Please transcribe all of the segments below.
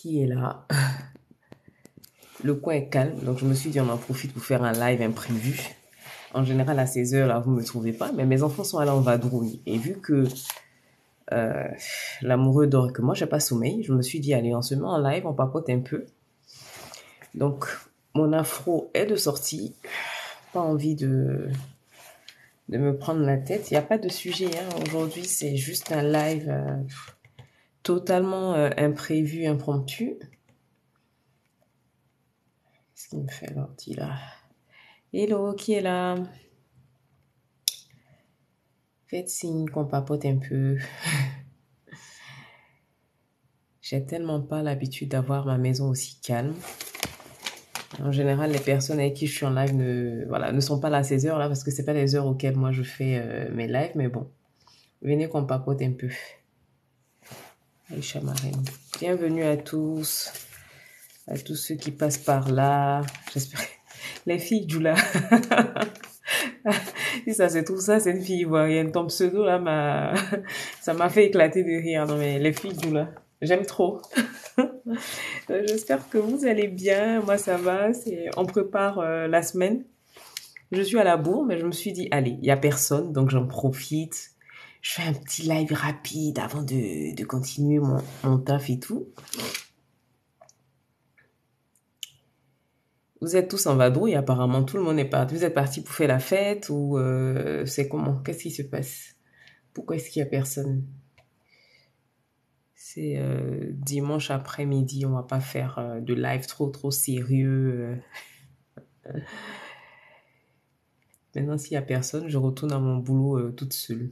qui est là. Le coin est calme, donc je me suis dit on en profite pour faire un live imprévu. En général, à ces heures-là, vous ne me trouvez pas, mais mes enfants sont allés en vadrouille. Et vu que euh, l'amoureux dort et que moi, j'ai pas sommeil, je me suis dit, allez, on se met en live, on papote un peu. Donc, mon afro est de sortie. Pas envie de me prendre la tête. Il n'y a pas de sujet, hein. Aujourd'hui, c'est juste un live totalement imprévu, impromptu. Qu'est-ce qu'il me fait l'ordi là? Hello, qui est là? Faites signe qu'on papote un peu. J'ai tellement pas l'habitude d'avoir ma maison aussi calme. En général, les personnes avec qui je suis en live ne sont pas là à ces heures-là parce que c'est pas les heures auxquelles moi je fais mes lives. Mais bon, venez qu'on papote un peu. Aïcha Marine. Bienvenue à tous ceux qui passent par là. J'espère. Les filles du là. Si ça se trouve, ça, c'est une fille ivoirienne. Ton pseudo, là, ça m'a fait éclater de rire. Non, mais les filles du là. J'aime trop. J'espère que vous allez bien. Moi, ça va. On prépare la semaine. Je suis à la bourre, mais je me suis dit, allez, il n'y a personne, donc j'en profite. Je fais un petit live rapide avant de continuer mon taf et tout. Vous êtes tous en vadrouille, apparemment, tout le monde est parti. Vous êtes partis pour faire la fête ou c'est comment? Qu'est-ce qui se passe? Pourquoi est-ce qu'il n'y a personne? C'est dimanche après-midi, on va pas faire de live trop sérieux. Maintenant, s'il n'y a personne, je retourne à mon boulot toute seule.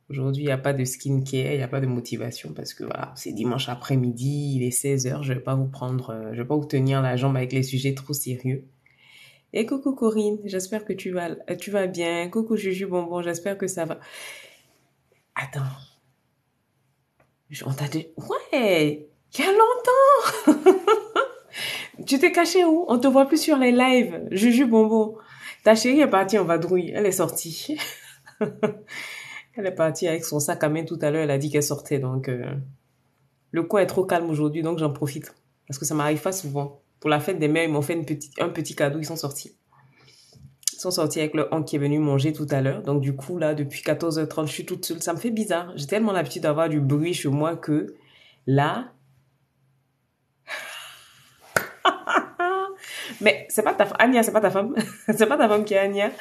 Aujourd'hui, il n'y a pas de skincare, il n'y a pas de motivation parce que voilà, c'est dimanche après-midi, il est 16h, je vais pas je vais pas vous tenir la jambe avec les sujets trop sérieux. Et coucou Corinne, j'espère que tu vas bien. Coucou Juju Bonbon, j'espère que ça va. Attends, on t'a dit, ouais, il y a longtemps. Tu t'es caché où? On te voit plus sur les lives. Juju Bonbon, ta chérie est partie en vadrouille, elle est sortie. Elle est partie avec son sac à main tout à l'heure, elle a dit qu'elle sortait, donc le coin est trop calme aujourd'hui, donc j'en profite. Parce que ça m'arrive pas souvent. Pour la fête des mères, ils m'ont fait un petit cadeau, ils sont sortis. Ils sont sortis avec le qui est venu manger tout à l'heure. Donc du coup, là, depuis 14h30, je suis toute seule. Ça me fait bizarre. J'ai tellement l'habitude d'avoir du bruit chez moi que là... Mais c'est pas ta femme. Ania, c'est pas ta femme. C'est pas ta femme qui est Ania.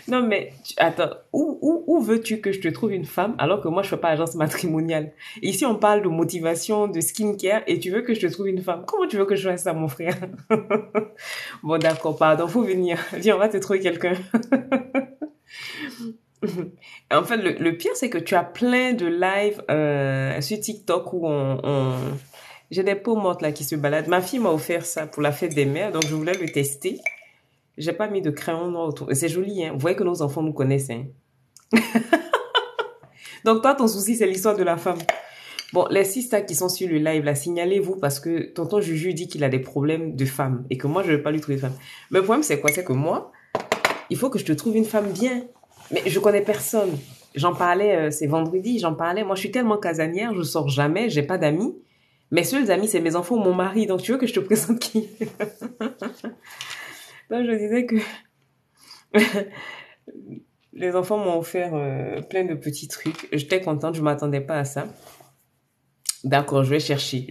Non, mais attends, où veux-tu que je te trouve une femme alors que moi, je fais pas agence matrimoniale? Ici, on parle de motivation, de skincare et tu veux que je te trouve une femme. Comment tu veux que je fasse ça, mon frère? Bon, d'accord, pardon, faut venir. Viens, on va te trouver quelqu'un. En fait, le pire, c'est que tu as plein de lives sur TikTok où j'ai des peaux mortes là qui se baladent. Ma fille m'a offert ça pour la fête des mères, donc je voulais le tester. J'ai pas mis de crayon noir autour. C'est joli, hein. Vous voyez que nos enfants nous connaissent, hein. Donc toi, ton souci, c'est l'histoire de la femme. Bon, les sisters qui sont sur le live, là, signalez-vous parce que tonton Juju dit qu'il a des problèmes de femme et que moi, je vais pas lui trouver de femme. Mais le problème, c'est quoi? C'est que moi, il faut que je te trouve une femme bien. Mais je connais personne. J'en parlais, c'est vendredi, j'en parlais. Moi, je suis tellement casanière, je sors jamais, j'ai pas d'amis. Mes seuls amis, c'est mes enfants ou mon mari. Donc, tu veux que je te présente qui? Donc, je disais que les enfants m'ont offert plein de petits trucs. J'étais contente, je m'attendais pas à ça. D'accord, je vais chercher.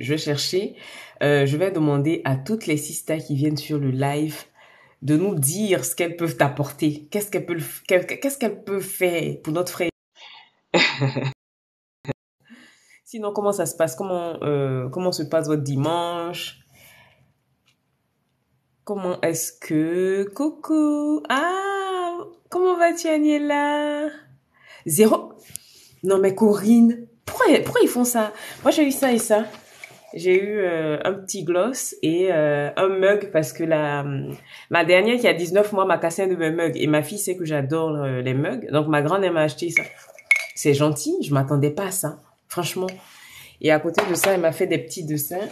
Je vais demander à toutes les sisters qui viennent sur le live de nous dire ce qu'elles peuvent apporter. Qu'est-ce qu'elles peuvent faire pour notre frère. Sinon, comment ça se passe? Comment se passe votre dimanche? Comment est-ce que... Coucou! Ah! Comment vas-tu, Aniela? Zéro? Non, mais Corinne, pourquoi ils font ça? Moi, j'ai eu ça et ça. J'ai eu un petit gloss et un mug parce que ma dernière qui a 19 mois m'a cassé un de mes mugs. Et ma fille sait que j'adore les mugs. Donc, ma grande, elle m'a acheté ça. C'est gentil, je m'attendais pas à ça. Franchement. Et à côté de ça, elle m'a fait des petits dessins.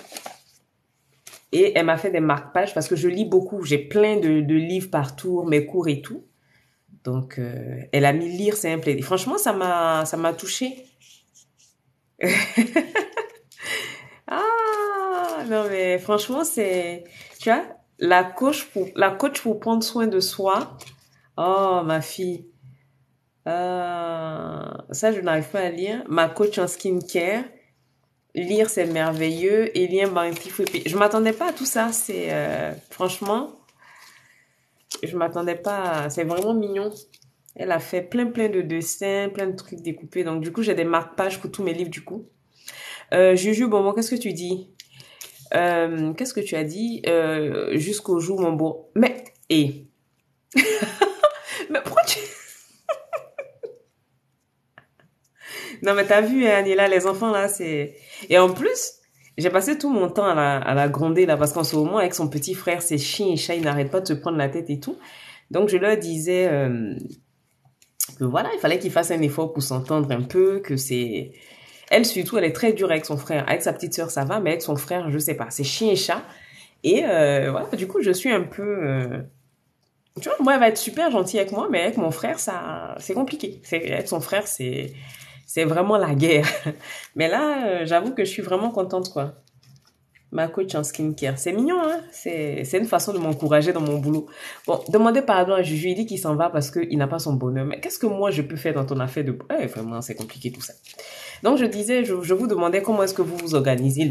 Et elle m'a fait des marque-pages parce que je lis beaucoup. J'ai plein de livres partout, mes cours et tout. Donc, elle a mis lire simple. Et franchement, ça m'a touchée. franchement, tu vois, la coach pour prendre soin de soi. Oh, ma fille. Ça, je n'arrive pas à lire. Ma coach en skincare. Lire, c'est merveilleux. Et lire, je m'attendais pas à tout ça. Franchement, je m'attendais pas c'est vraiment mignon. Elle a fait plein de dessins, plein de trucs découpés. Donc, du coup, j'ai des marque-pages pour tous mes livres, du coup. Juju, bon, qu'est-ce que tu dis? Qu'est-ce que tu as dit? Jusqu'au jour, mon beau. Mais pourquoi tu... Non, mais t'as vu, hein, Anila, les enfants, là, c'est... Et en plus, j'ai passé tout mon temps à la gronder, là, parce qu'en ce moment, avec son petit frère, c'est chien et chat, il n'arrête pas de se prendre la tête et tout. Donc, je leur disais que voilà, il fallait qu'il fasse un effort pour s'entendre un peu, que c'est... Elle, surtout, elle est très dure avec son frère. Avec sa petite sœur, ça va, mais avec son frère, je sais pas, c'est chien et chat. Et voilà, du coup, je suis un peu... Tu vois, moi, elle va être super gentille avec moi, mais avec mon frère, ça, c'est compliqué. Avec son frère, c'est vraiment la guerre. Mais là, j'avoue que je suis vraiment contente, quoi. Ma coach en skincare. C'est mignon, hein? C'est une façon de m'encourager dans mon boulot. Bon, demandez pardon à Juju, il dit qu'il s'en va parce qu'il n'a pas son bonheur. Mais qu'est-ce que moi je peux faire dans ton affaire de... Vraiment, c'est compliqué tout ça. Donc, je disais, je vous demandais comment est-ce que vous vous organisez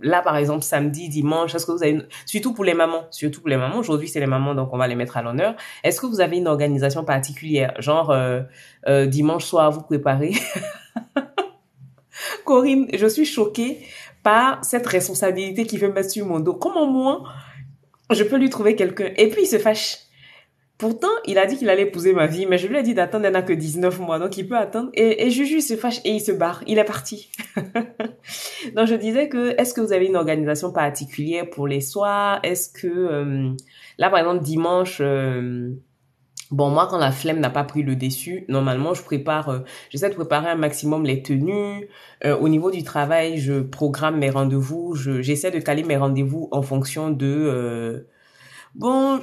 là, par exemple, samedi, dimanche, est-ce que vous avez surtout pour les mamans, aujourd'hui, c'est les mamans, donc on va les mettre à l'honneur. Est-ce que vous avez une organisation particulière? Genre, dimanche soir, vous préparez? Corinne, je suis choquée par cette responsabilité qu'il veut mettre sur mon dos. Comment moi, je peux lui trouver quelqu'un? Et puis, il se fâche. Pourtant, il a dit qu'il allait épouser ma vie, mais je lui ai dit d'attendre, elle n'a que 19 mois, donc il peut attendre. Et Juju il se fâche et il se barre. Il est parti. Donc, je disais est-ce que vous avez une organisation particulière pour les soirs? Est-ce que, là, par exemple, dimanche, bon, moi, quand la flemme n'a pas pris le dessus, normalement, j'essaie de préparer un maximum les tenues. Au niveau du travail, je programme mes rendez-vous. J'essaie de caler mes rendez-vous en fonction de... Bon,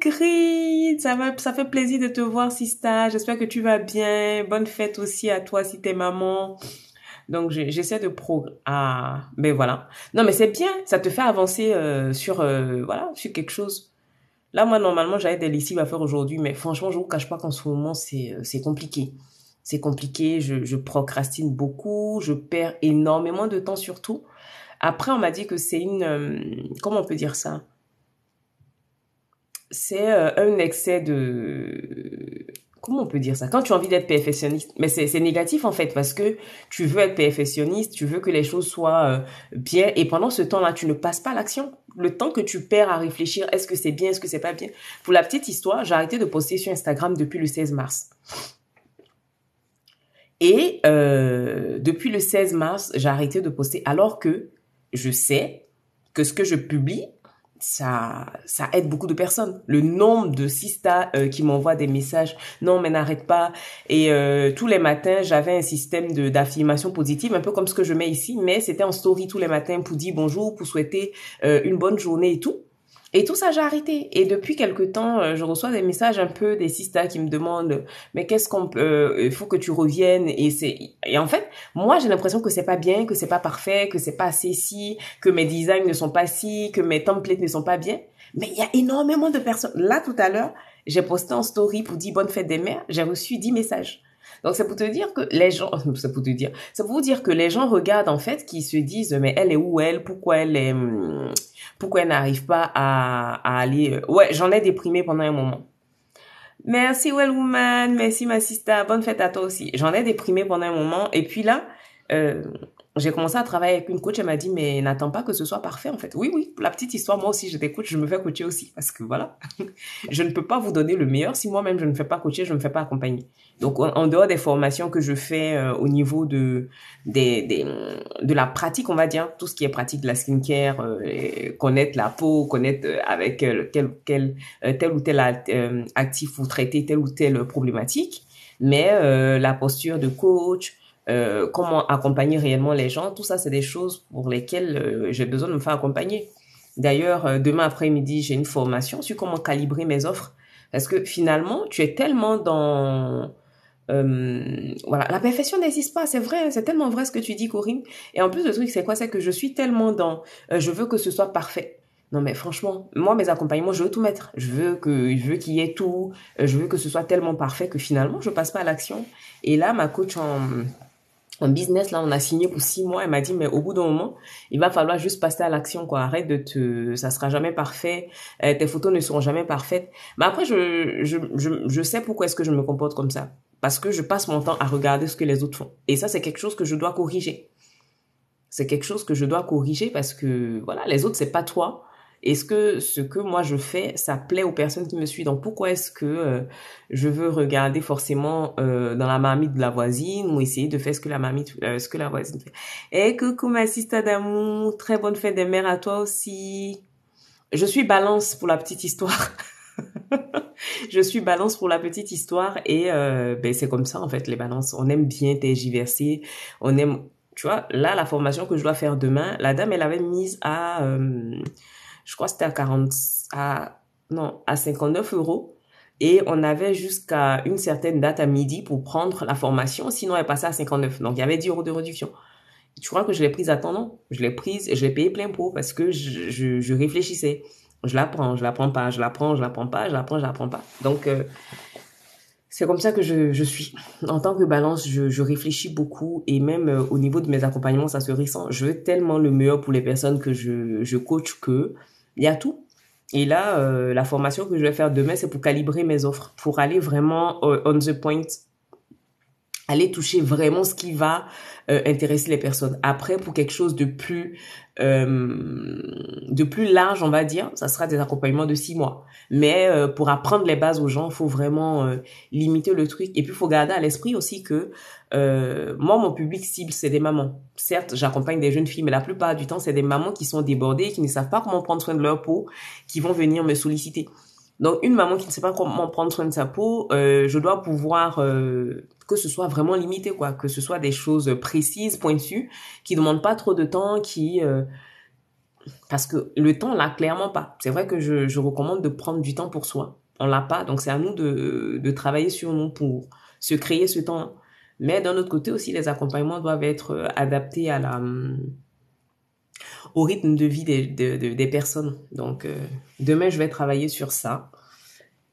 Ingrid, ça fait plaisir de te voir, Sista. J'espère que tu vas bien. Bonne fête aussi à toi si t'es maman. Donc, j'essaie de ben voilà. Non, mais c'est bien. Ça te fait avancer voilà, sur quelque chose. Là, moi, normalement, j'avais des lessives à faire aujourd'hui, mais franchement, je vous cache pas qu'en ce moment, c'est compliqué. C'est compliqué, je procrastine beaucoup, je perds énormément de temps surtout. Après, on m'a dit que c'est comment on peut dire ça? C'est un excès de... Comment on peut dire ça? Quand tu as envie d'être perfectionniste, mais c'est négatif en fait parce que tu veux être perfectionniste, tu veux que les choses soient bien et pendant ce temps-là, tu ne passes pas à l'action. Le temps que tu perds à réfléchir, est-ce que c'est bien, est-ce que c'est pas bien? Pour la petite histoire, j'ai arrêté de poster sur Instagram depuis le 16 mars. Et depuis le 16 mars, j'ai arrêté de poster alors que je sais que ce que je publie, ça aide beaucoup de personnes. Le nombre de sistas qui m'envoient des messages, non mais n'arrête pas. Et tous les matins, j'avais un système d'affirmation positive, un peu comme ce que je mets ici, mais c'était en story tous les matins pour dire bonjour, pour souhaiter une bonne journée et tout. Et tout ça, j'ai arrêté. Et depuis quelque temps, je reçois des messages un peu des sistas qui me demandent, mais qu'est-ce qu'on peut, il faut que tu reviennes. Et en fait, moi, j'ai l'impression que c'est pas bien, que c'est pas parfait, que c'est pas assez si, que mes designs ne sont pas si, que mes templates ne sont pas bien. Mais il y a énormément de personnes. Là, tout à l'heure, j'ai posté en story pour dire bonne fête des mères. J'ai reçu 10 messages. Donc, c'est pour te dire que les gens, c'est pour vous dire que les gens regardent, en fait, qui se disent, mais elle est où elle? Pourquoi elle n'arrive pas à aller, ouais, j'en ai déprimé pendant un moment. Merci, well woman. Merci, ma sister. Bonne fête à toi aussi. J'en ai déprimé pendant un moment. Et puis là, j'ai commencé à travailler avec une coach. Elle m'a dit, mais n'attends pas que ce soit parfait, en fait. Oui, pour la petite histoire, moi aussi, j'étais coach. Je me fais coacher aussi. Parce que voilà, je ne peux pas vous donner le meilleur si moi-même je ne fais pas coacher, je ne me fais pas accompagner. Donc, en dehors des formations que je fais au niveau de la pratique, on va dire, tout ce qui est pratique de la skincare, connaître la peau, connaître avec tel ou tel actif ou traiter telle ou telle problématique, mais la posture de coach, comment accompagner réellement les gens, tout ça, c'est des choses pour lesquelles j'ai besoin de me faire accompagner. D'ailleurs, demain après-midi, j'ai une formation sur comment calibrer mes offres. Parce que finalement, tu es tellement dans Voilà, la perfection n'existe pas, c'est vrai, c'est tellement vrai ce que tu dis, Corinne. Et en plus, le truc, c'est quoi? C'est que je suis tellement dans, je veux que ce soit parfait. Non, mais franchement, moi, mes accompagnements, je veux tout mettre. Je veux qu'il y ait tout. Je veux que ce soit tellement parfait que finalement, je passe pas à l'action. Et là, ma coach en business, là, on a signé pour 6 mois. Elle m'a dit, mais au bout d'un moment, il va falloir juste passer à l'action, quoi. Arrête ça sera jamais parfait. Tes photos ne seront jamais parfaites. Mais après, je sais pourquoi est-ce que je me comporte comme ça. Parce que je passe mon temps à regarder ce que les autres font. Et ça, c'est quelque chose que je dois corriger. C'est quelque chose que je dois corriger parce que, voilà, les autres, c'est pas toi. Est-ce que ce que moi je fais, ça plaît aux personnes qui me suivent? Donc pourquoi est-ce que je veux regarder forcément dans la marmite de la voisine ou essayer de faire ce que la voisine fait? Et coucou ma sister d'amour, très bonne fête des mères à toi aussi. Je suis balance pour la petite histoire. Je suis balance pour la petite histoire et ben c'est comme ça en fait les balances. On aime bien tergiverser, on aime, tu vois, là la formation que je dois faire demain, la dame elle avait mise à je crois que c'était à 40, non, à 59 euros. Et on avait jusqu'à une certaine date à midi pour prendre la formation, sinon elle passait à 59. Donc il y avait 10 euros de réduction. Tu crois que je l'ai prise à temps? Non. Je l'ai prise et je l'ai payé plein pot parce que je réfléchissais. Je la prends pas, je la prends, je la prends pas, je la prends, je la prends pas. Donc, c'est comme ça que je suis. En tant que balance, je réfléchis beaucoup et même au niveau de mes accompagnements, ça se ressent. Je veux tellement le meilleur pour les personnes que je coach que il y a tout. Et là, la formation que je vais faire demain, c'est pour calibrer mes offres, pour aller vraiment on the point, aller toucher vraiment ce qui va intéresser les personnes. Après, pour quelque chose de plus large, on va dire, ça sera des accompagnements de 6 mois. Mais pour apprendre les bases aux gens, il faut vraiment limiter le truc. Et puis, il faut garder à l'esprit aussi que moi, mon public cible, c'est des mamans. Certes, j'accompagne des jeunes filles, mais la plupart du temps, c'est des mamans qui sont débordées, qui ne savent pas comment prendre soin de leur peau, qui vont venir me solliciter. Donc, une maman qui ne sait pas comment prendre soin de sa peau, je dois pouvoir que ce soit vraiment limité, quoi, que ce soit des choses précises, pointues, qui demandent pas trop de temps, parce que le temps, là, clairement pas. C'est vrai que je recommande de prendre du temps pour soi. On l'a pas, donc c'est à nous de travailler sur nous pour se créer ce temps. Mais d'un autre côté aussi, les accompagnements doivent être adaptés au rythme de vie des personnes. Donc, demain, je vais travailler sur ça.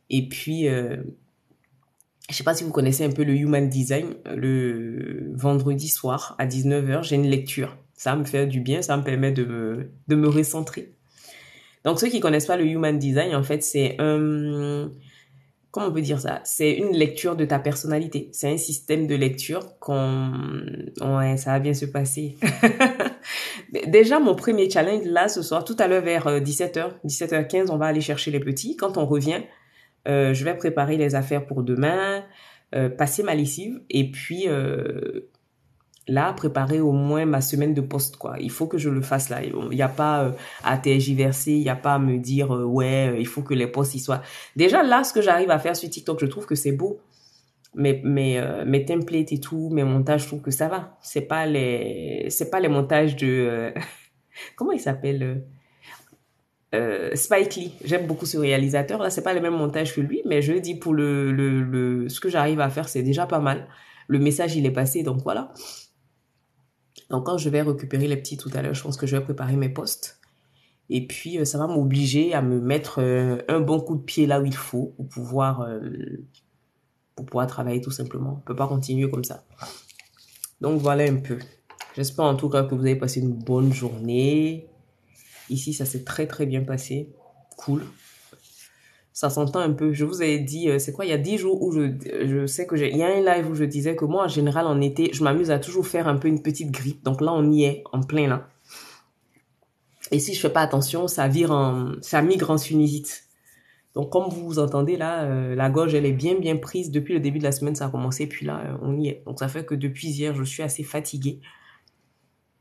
Et puis, je sais pas si vous connaissez un peu le Human Design. Le vendredi soir à 19h, j'ai une lecture. Ça me fait du bien, ça me permet de me recentrer. Donc, ceux qui connaissent pas le Human Design, en fait, c'est comment on peut dire ça? C'est une lecture de ta personnalité. C'est un système de lecture ouais, ça va bien se passer. Déjà, mon premier challenge, là, ce soir, tout à l'heure, vers 17h, 17h15, on va aller chercher les petits. Quand on revient, je vais préparer les affaires pour demain, passer ma lessive et puis là, préparer au moins ma semaine de poste, quoi. Il faut que je le fasse là. Il n'y a pas à tergiverser, il n'y a pas à me dire ouais, il faut que les posts y soient. Déjà là, ce que j'arrive à faire sur TikTok, je trouve que c'est beau. Mes templates et tout, mes montages, je trouve que ça va. C'est pas les montages de comment il s'appelle Spike Lee. J'aime beaucoup ce réalisateur. Là, c'est pas le même montage que lui, mais je dis pour ce que j'arrive à faire, c'est déjà pas mal. Le message, il est passé, donc voilà. Donc, quand je vais récupérer les petits tout à l'heure, je pense que je vais préparer mes posts. Et puis, ça va m'obliger à me mettre un bon coup de pied là où il faut pour pouvoir travailler tout simplement. On peut pas continuer comme ça. Donc, voilà un peu. J'espère en tout cas que vous avez passé une bonne journée. Ici, ça s'est très très bien passé. Cool. Ça s'entend un peu. Je vous ai dit, c'est quoi, il y a 10 jours où je sais que il y a un live où je disais que moi, en général, en été, je m'amuse à toujours faire un peu une petite grippe. Donc là, on y est, en plein là. Et si je fais pas attention, ça migre en sinusite. Donc comme vous entendez là, la gorge, elle est bien bien prise. Depuis le début de la semaine, ça a commencé. Puis là, on y est. Donc ça fait que depuis hier, je suis assez fatiguée.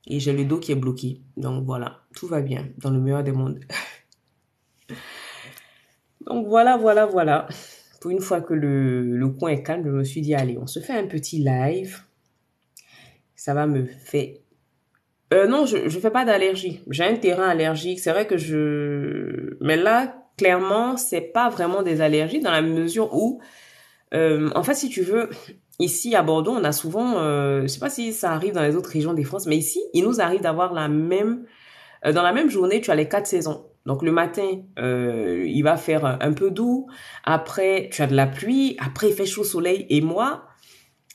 Et j'ai le dos qui est bloqué. Donc voilà, tout va bien dans le meilleur des mondes. Donc voilà. Pour une fois que le coin est calme, je me suis dit, allez, on se fait un petit live. Ça va me faire... non, je fais pas d'allergie. J'ai un terrain allergique. C'est vrai que mais là, clairement, c'est pas vraiment des allergies dans la mesure où, en fait, si tu veux, Ici, à Bordeaux, on a souvent, je sais pas si ça arrive dans les autres régions de France, mais ici, il nous arrive d'avoir dans la même journée, tu as les 4 saisons. Donc le matin, il va faire un peu doux. Après, tu as de la pluie. Après, il fait chaud soleil. Et moi,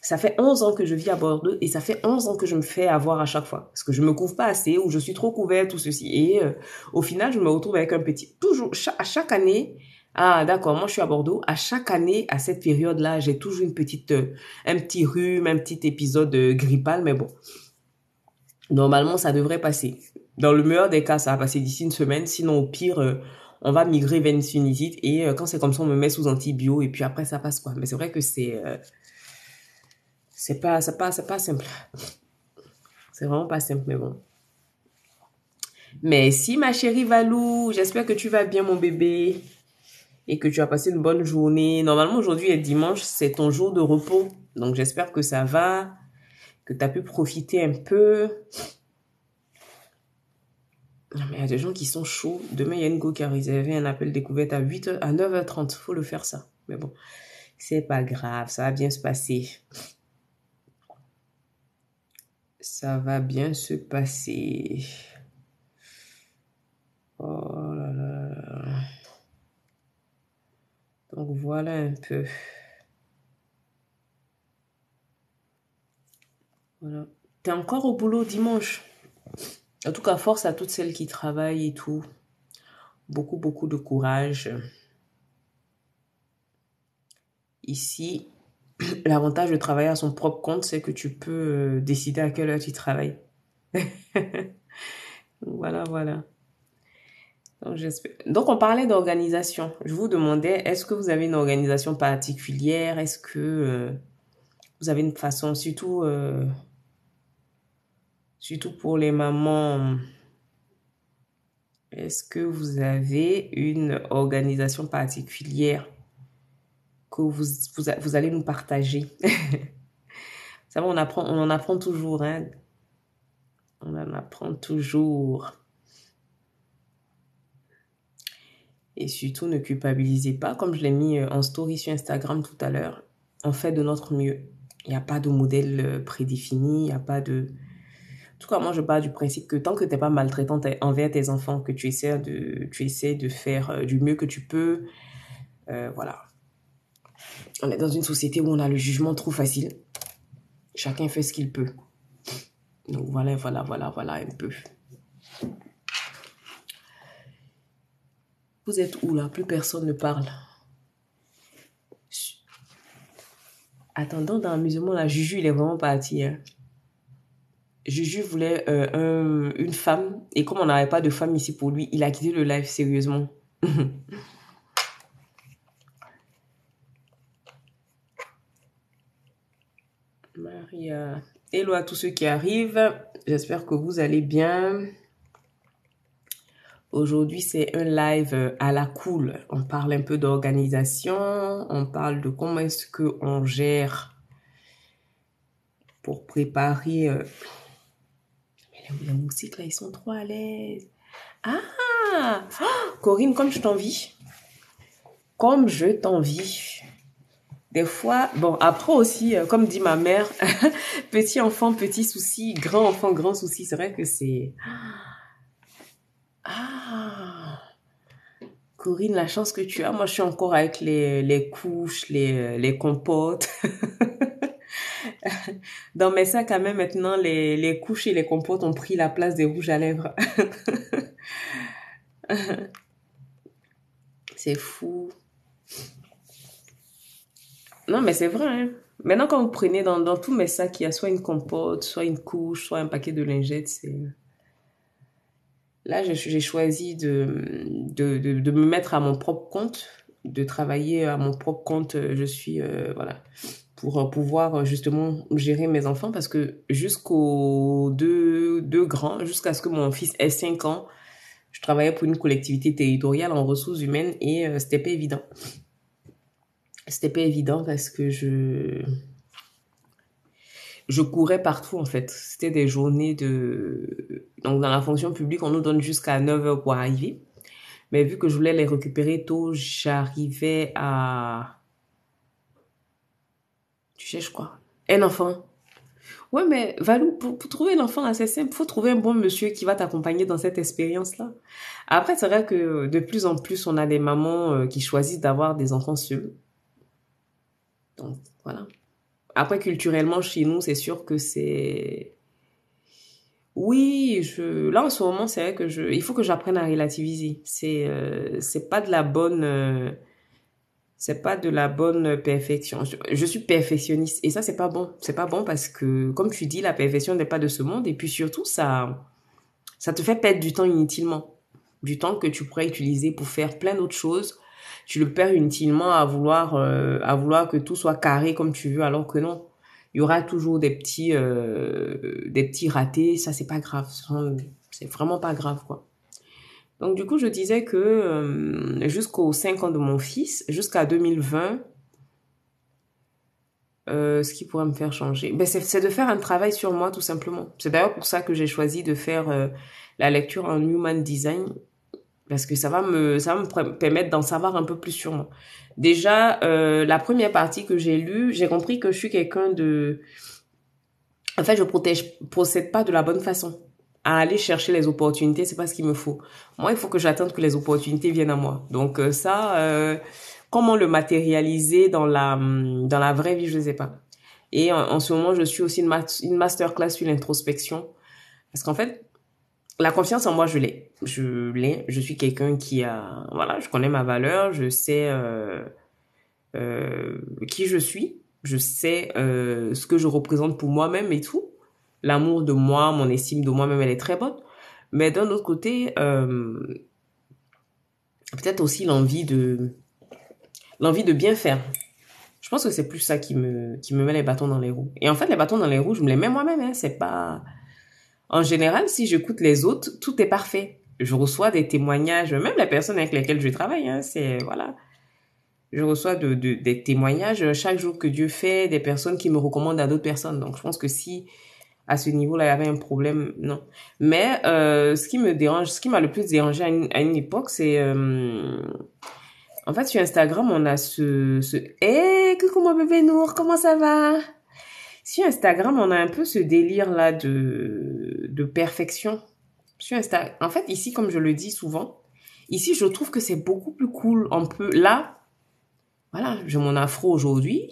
ça fait 11 ans que je vis à Bordeaux et ça fait 11 ans que je me fais avoir à chaque fois. Parce que je me couvre pas assez ou je suis trop couverte, tout ceci. Et au final, je me retrouve avec un petit... Toujours, à chaque année... Ah, d'accord, moi je suis à Bordeaux. À chaque année, à cette période-là, j'ai toujours un petit rhume, un petit épisode grippal. Mais bon, normalement, ça devrait passer. Dans le meilleur des cas, ça va passer d'ici une semaine. Sinon, au pire, on va migrer vers une sinusite. Et quand c'est comme ça, on me met sous antibio. Et puis après, ça passe quoi. Mais c'est vrai que c'est pas simple. C'est vraiment pas simple, mais bon. Mais si, ma chérie Valou, j'espère que tu vas bien, mon bébé, et que tu as passé une bonne journée. Normalement, aujourd'hui est dimanche, c'est ton jour de repos. Donc, j'espère que ça va, que tu as pu profiter un peu. Non, mais il y a des gens qui sont chauds. Demain, il y a une go qui a réservé un appel découverte à 8h, à 9h30. Faut le faire, ça. Mais bon, c'est pas grave, ça va bien se passer. Ça va bien se passer. Oh là là. Donc voilà un peu. Voilà. T'es encore au boulot dimanche. En tout cas, force à toutes celles qui travaillent et tout. Beaucoup, beaucoup de courage. Ici, l'avantage de travailler à son propre compte, c'est que tu peux décider à quelle heure tu travailles. Voilà, voilà. Donc, on parlait d'organisation. Je vous demandais, est-ce que vous avez une organisation particulière? Est-ce que vous avez une façon, surtout pour les mamans, est-ce que vous avez une organisation particulière que vous allez nous partager? Ça va, on en apprend toujours, hein. On en apprend toujours. Et surtout, ne culpabilisez pas, comme je l'ai mis en story sur Instagram tout à l'heure. On fait de notre mieux. Il n'y a pas de modèle prédéfini, il n'y a pas de... En tout cas, moi, je pars du principe que tant que tu n'es pas maltraitante envers tes enfants, que tu essaies de faire du mieux que tu peux, voilà. On est dans une société où on a le jugement trop facile. Chacun fait ce qu'il peut. Donc voilà, voilà un peu. Vous êtes où là? Plus personne ne parle. Attendant, dans l'amusement, là, Juju, il est vraiment parti. Hein. Juju voulait une femme. Et comme on n'avait pas de femme ici pour lui, il a quitté le live sérieusement. Maria. Hello à tous ceux qui arrivent. J'espère que vous allez bien. Aujourd'hui, c'est un live à la cool. On parle un peu d'organisation. On parle de comment est-ce qu'on gère pour préparer... Mais les moustiques, là, ils sont trop à l'aise. Ah! Corinne, comme je t'envie. Comme je t'envie. Des fois, bon, après aussi, comme dit ma mère, petit enfant, petit souci, grand enfant, grand souci. C'est vrai que c'est... Ah! Corinne, la chance que tu as. Moi, je suis encore avec les couches, les compotes. Dans mes sacs à main, maintenant, les couches et les compotes ont pris la place des rouges à lèvres. C'est fou. Non, mais c'est vrai, hein. Maintenant, quand vous prenez dans tous mes sacs, il y a soit une compote, soit une couche, soit un paquet de lingettes. Là, j'ai choisi de me mettre à mon propre compte, de travailler à mon propre compte. Je suis, voilà, pour pouvoir justement gérer mes enfants parce que jusqu'aux deux grands, jusqu'à ce que mon fils ait 5 ans, je travaillais pour une collectivité territoriale en ressources humaines et c'était pas évident. C'était pas évident parce que je courais partout en fait. C'était des journées de... Donc dans la fonction publique, on nous donne jusqu'à 9h pour arriver. Mais vu que je voulais les récupérer tôt, j'arrivais à Tu cherches quoi? Un enfant. Ouais, mais Valou, pour trouver un enfant assez simple, faut trouver un bon monsieur qui va t'accompagner dans cette expérience-là. Après, c'est vrai que de plus en plus, on a des mamans qui choisissent d'avoir des enfants seuls. Donc, voilà. Après, culturellement, chez nous, c'est sûr que c'est... Oui, là, en ce moment, c'est vrai que il faut que j'apprenne à relativiser. C'est pas de la bonne... c'est pas de la bonne perfection. Je suis perfectionniste et ça c'est pas bon. C'est pas bon parce que comme tu dis la perfection n'est pas de ce monde et puis surtout ça te fait perdre du temps inutilement. Du temps que tu pourrais utiliser pour faire plein d'autres choses, tu le perds inutilement à vouloir que tout soit carré comme tu veux alors que non. Il y aura toujours des petits ratés, ça c'est pas grave, c'est vraiment pas grave quoi. Donc du coup, je disais que jusqu'aux 5 ans de mon fils, jusqu'à 2020, ce qui pourrait me faire changer, ben c'est de faire un travail sur moi tout simplement. C'est d'ailleurs pour ça que j'ai choisi de faire la lecture en Human Design parce que ça va me permettre d'en savoir un peu plus sur moi. Déjà, la première partie que j'ai lue, j'ai compris que je suis quelqu'un de... En fait, je procède pas de la bonne façon. À aller chercher les opportunités, c'est pas ce qu'il me faut. Moi, il faut que j'attende que les opportunités viennent à moi. Donc comment le matérialiser dans la vraie vie, je ne sais pas. Et en ce moment, je suis aussi une masterclass sur l'introspection. Parce qu'en fait, la confiance en moi, je l'ai. Je l'ai. Je suis quelqu'un qui a... Voilà, je connais ma valeur, je sais qui je suis. Je sais ce que je représente pour moi-même et tout. L'amour de moi, mon estime de moi-même, elle est très bonne. Mais d'un autre côté, peut-être aussi l'envie de bien faire. Je pense que c'est plus ça qui me met les bâtons dans les roues. Et en fait, les bâtons dans les roues, je me les mets moi-même, hein. C'est pas... En général, si j'écoute les autres, tout est parfait. Je reçois des témoignages, même les personnes avec lesquelles je travaille, hein, c'est, voilà. Je reçois des témoignages chaque jour que Dieu fait, des personnes qui me recommandent à d'autres personnes. Donc, je pense que si à ce niveau-là, il y avait un problème, non. Mais ce qui me dérange, ce qui m'a le plus dérangé à une époque, c'est... en fait, sur Instagram, on a Hey, coucou mon bébé Nour, comment ça va? Sur Instagram, on a un peu ce délire-là de perfection. Sur Insta... En fait, ici, comme je le dis souvent, ici, je trouve que c'est beaucoup plus cool. On peut... Là, voilà, j'ai mon afro aujourd'hui.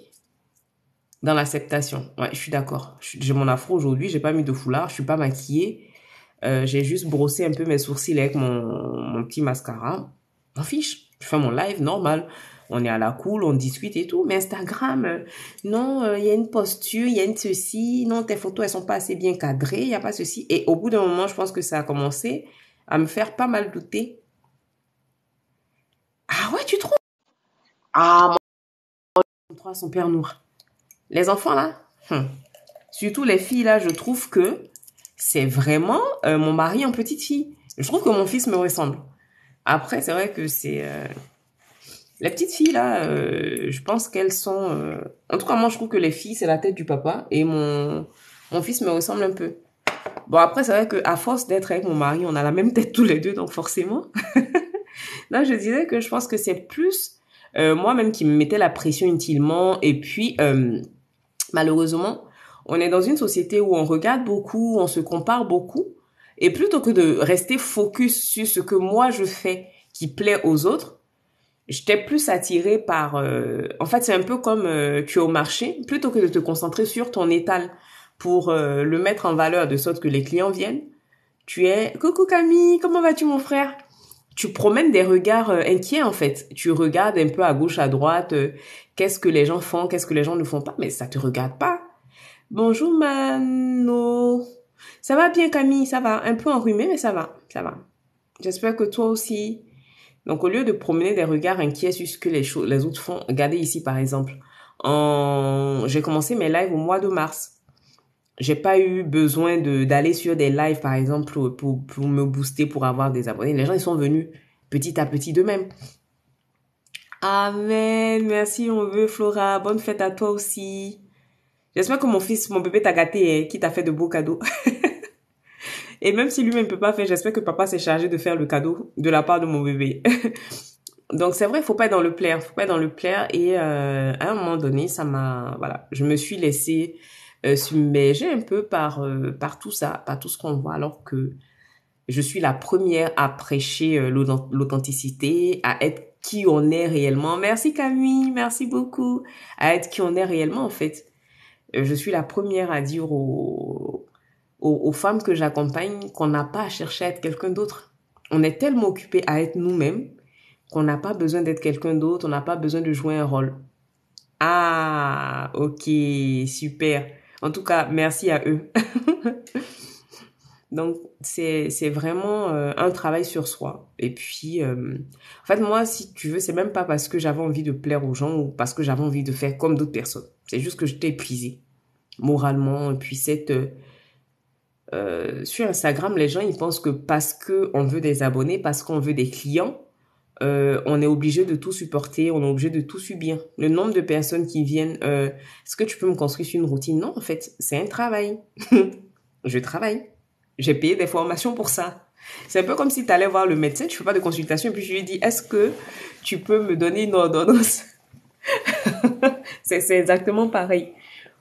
Dans l'acceptation. Ouais, je suis d'accord. J'ai mon afro aujourd'hui, j'ai pas mis de foulard, je suis pas maquillée. J'ai juste brossé un peu mes sourcils avec mon petit mascara. M'en fiche. Je fais mon live normal. On est à la cool, on discute et tout. Mais Instagram, non, il y a une posture, il y a une ceci. Non, tes photos, elles sont pas assez bien cadrées, il y a pas ceci. Et au bout d'un moment, je pense que ça a commencé à me faire pas mal douter. Ah ouais, tu trouves? Ah, moi, son père noir. Les enfants, là, surtout les filles, là, je trouve que c'est vraiment mon mari en petite fille. Je trouve que mon fils me ressemble. Après, c'est vrai que c'est... les petites filles, là, je pense qu'elles sont... En tout cas, moi, je trouve que les filles, c'est la tête du papa. Et mon fils me ressemble un peu. Bon, après, c'est vrai qu'à force d'être avec mon mari, on a la même tête tous les deux, donc forcément. Là, je disais que je pense que c'est plus moi-même qui me mettais la pression inutilement. Et puis, malheureusement, on est dans une société où on regarde beaucoup, on se compare beaucoup. Et plutôt que de rester focus sur ce que moi je fais qui plaît aux autres, j'étais plus attirée par... en fait, c'est un peu comme tu es au marché. Plutôt que de te concentrer sur ton étal pour le mettre en valeur de sorte que les clients viennent, tu es... Coucou Camille, comment vas-tu mon frère? Tu promènes des regards inquiets en fait. Tu regardes un peu à gauche, à droite, qu'est-ce que les gens font, qu'est-ce que les gens ne font pas, mais ça te regarde pas. Bonjour Mano. Ça va bien Camille, ça va. Un peu enrhumé, mais ça va, ça va. J'espère que toi aussi. Donc au lieu de promener des regards inquiets sur ce que les autres font, regardez ici par exemple. J'ai commencé mes lives au mois de mars. J'ai pas eu besoin d'aller sur des lives par exemple pour me booster, pour avoir des abonnés. Les gens ils sont venus petit à petit d'eux-mêmes. Amen, merci mon bébé Flora, bonne fête à toi aussi. J'espère que mon bébé t'a gâté, hein, qui t'a fait de beaux cadeaux. Et même si lui-même ne peut pas faire, j'espère que papa s'est chargé de faire le cadeau de la part de mon bébé. Donc c'est vrai, faut pas être dans le plaire, faut pas être dans le plaire. Et à un moment donné, voilà, je me suis laissée submerger un peu par tout ça, par tout ce qu'on voit, alors que je suis la première à prêcher l'authenticité, à être qui on est réellement. Merci Camille, merci beaucoup. À être qui on est réellement en fait. Je suis la première à dire aux femmes que j'accompagne qu'on n'a pas à chercher à être quelqu'un d'autre. On est tellement occupé à être nous-mêmes qu'on n'a pas besoin d'être quelqu'un d'autre, on n'a pas besoin de jouer un rôle. Ah, ok, super. En tout cas, merci à eux. Donc, c'est vraiment un travail sur soi. Et puis, en fait, moi, si tu veux, c'est même pas parce que j'avais envie de plaire aux gens ou parce que j'avais envie de faire comme d'autres personnes. C'est juste que j'étais épuisée moralement. Et puis, sur Instagram, les gens, ils pensent que parce que on veut des abonnés, parce qu'on veut des clients, on est obligé de tout supporter, on est obligé de tout subir. Le nombre de personnes qui viennent, est-ce que tu peux me construire une routine? Non, en fait, c'est un travail. Je travaille. J'ai payé des formations pour ça. C'est un peu comme si tu allais voir le médecin, tu fais pas de consultation, et puis je lui dis, est-ce que tu peux me donner une ordonnance? C'est exactement pareil.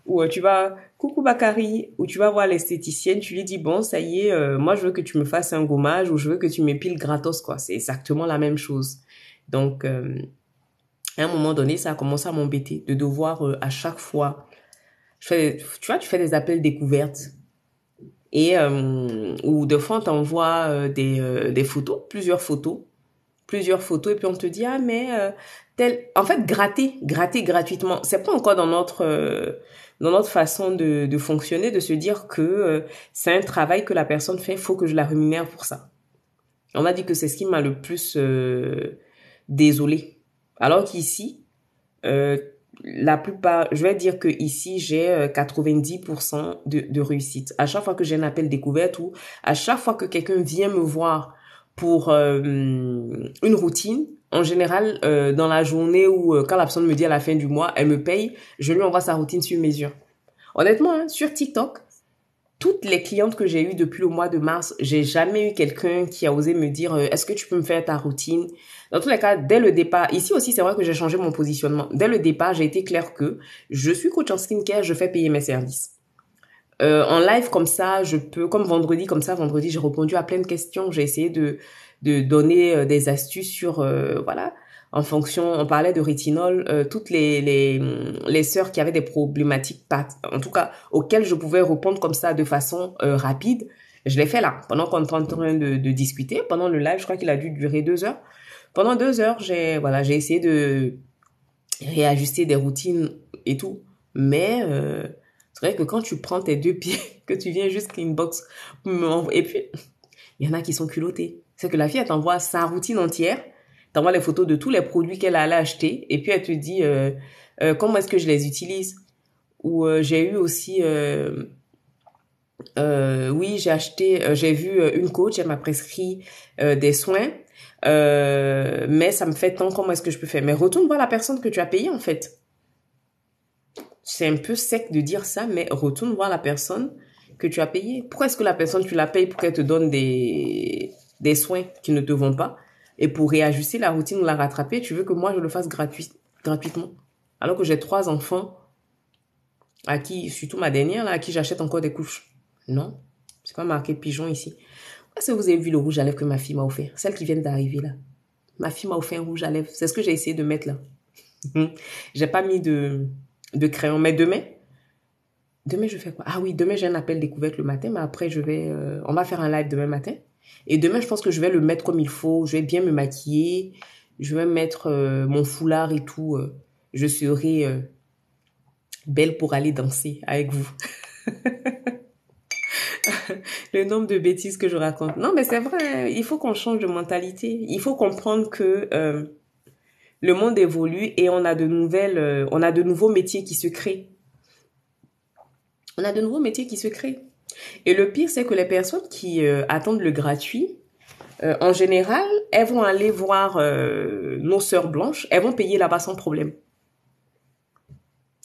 Ou tu vas, coucou Bakary, ou tu vas voir l'esthéticienne, tu lui dis, bon, ça y est, moi je veux que tu me fasses un gommage ou je veux que tu m'épiles gratos, quoi. C'est exactement la même chose. Donc, à un moment donné, ça a commencé à m'embêter de devoir à chaque fois, tu fais des appels découvertes et ou de fois on t'envoie des photos, plusieurs photos et puis on te dit ah mais en fait gratter gratuitement, c'est pas encore dans notre façon de fonctionner, de se dire que c'est un travail que la personne fait, faut que je la rémunère pour ça. On m'a dit que c'est ce qui m'a le plus désolée. Alors qu'ici euh, la plupart, je vais dire que ici j'ai 90% de réussite. À chaque fois que j'ai un appel découverte ou à chaque fois que quelqu'un vient me voir pour une routine, en général dans la journée ou quand la personne me dit à la fin du mois, elle me paye, je lui envoie sa routine sur mesure. Honnêtement, hein, sur TikTok, toutes les clientes que j'ai eues depuis le mois de mars, j'ai jamais eu quelqu'un qui a osé me dire est-ce que tu peux me faire ta routine? Dans tous les cas, dès le départ, ici aussi c'est vrai que j'ai changé mon positionnement. Dès le départ, j'ai été claire que je suis coach en skincare, je fais payer mes services. En live comme ça, je peux, comme vendredi, comme ça, vendredi, j'ai répondu à plein de questions. J'ai essayé de donner des astuces sur, voilà, en fonction, on parlait de rétinol, toutes les sœurs qui avaient des problématiques, en tout cas, auxquelles je pouvais répondre comme ça de façon rapide. Je l'ai fait là, pendant qu'on est en train de discuter, pendant le live, je crois qu'il a dû durer 2 heures. Pendant 2 heures, j'ai essayé de réajuster des routines et tout. Mais, c'est vrai que quand tu prends tes 2 pieds, que tu viens juste inbox, et puis, il y en a qui sont culottés. C'est que la fille, elle t'envoie sa routine entière, t'envoie les photos de tous les produits qu'elle allait acheter, et puis elle te dit comment est-ce que je les utilise. Ou j'ai eu aussi, oui, j'ai vu une coach, elle m'a prescrit des soins, mais ça me fait tant, comment est-ce que je peux faire? Mais retourne voir la personne que tu as payée en fait. C'est un peu sec de dire ça, mais retourne voir la personne que tu as payée. Pourquoi est-ce que la personne, tu la payes pour qu'elle te donne des soins qui ne te vont pas? Et pour réajuster la routine ou la rattraper, tu veux que moi, je le fasse gratuitement. Alors que j'ai 3 enfants à qui, surtout ma dernière, là, à qui j'achète encore des couches. Non, c'est pas marqué pigeon ici. Est-ce que vous avez vu le rouge à lèvres que ma fille m'a offert? Celle qui vient d'arriver là. Ma fille m'a offert un rouge à lèvres. C'est ce que j'ai essayé de mettre là. J'ai pas mis de crayon. Mais demain, je fais quoi? Ah oui, demain, j'ai un appel découverte le matin, mais après, on va faire un live demain matin. Et demain, je pense que je vais le mettre comme il faut. Je vais bien me maquiller. Je vais mettre mon foulard et tout. Je serai belle pour aller danser avec vous. Le nombre de bêtises que je raconte. Non, mais c'est vrai, il faut qu'on change de mentalité. Il faut comprendre que le monde évolue et on a de nouveaux métiers qui se créent. On a de nouveaux métiers qui se créent. Et le pire, c'est que les personnes qui attendent le gratuit, en général, elles vont aller voir nos sœurs blanches, elles vont payer là-bas sans problème.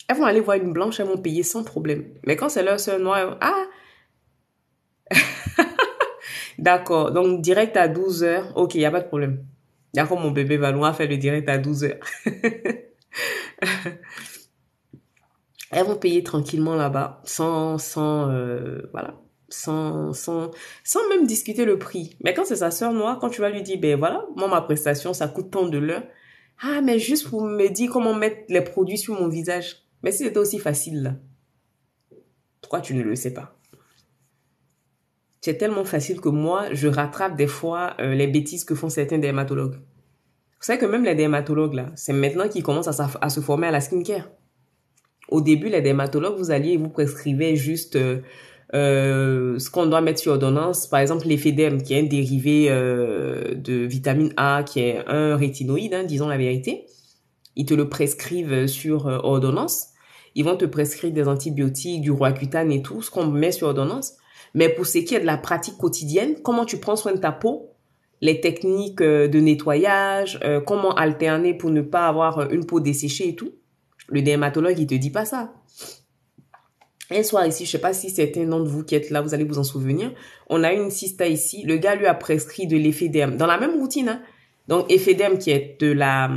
Elles vont aller voir une blanche, elles vont payer sans problème. Mais quand c'est leur sœur noire, ah, d'accord, donc direct à 12 heures, ok, il n'y a pas de problème. D'accord, mon bébé va loin faire le direct à 12h. Elles vont payer tranquillement là-bas, voilà, sans même discuter le prix. Mais quand c'est sa sœur noire, quand tu vas lui dire, ben voilà, moi, ma prestation, ça coûte tant de l'heure. Ah, mais juste pour me dire comment mettre les produits sur mon visage. Mais si c'était aussi facile, là, pourquoi tu ne le sais pas? C'est tellement facile que moi, je rattrape des fois les bêtises que font certains dermatologues. Vous savez que même les dermatologues, là, c'est maintenant qu'ils commencent à se former à la skincare. Au début, les dermatologues, vous alliez et vous prescrivez juste ce qu'on doit mettre sur ordonnance. Par exemple, l'éphédème, qui est un dérivé de vitamine A, qui est un rétinoïde, hein, disons la vérité. Ils te le prescrivent sur ordonnance. Ils vont te prescrire des antibiotiques, du Roaccutane et tout, ce qu'on met sur ordonnance. Mais pour ce qui est de la pratique quotidienne, comment tu prends soin de ta peau, les techniques de nettoyage, comment alterner pour ne pas avoir une peau desséchée et tout, le dermatologue, il te dit pas ça. Un soir ici, je sais pas si certains d'entre vous qui êtes là, vous allez vous en souvenir, on a une sista ici, le gars lui a prescrit de l'éphédème, dans la même routine, hein. Donc, éphédème qui est de la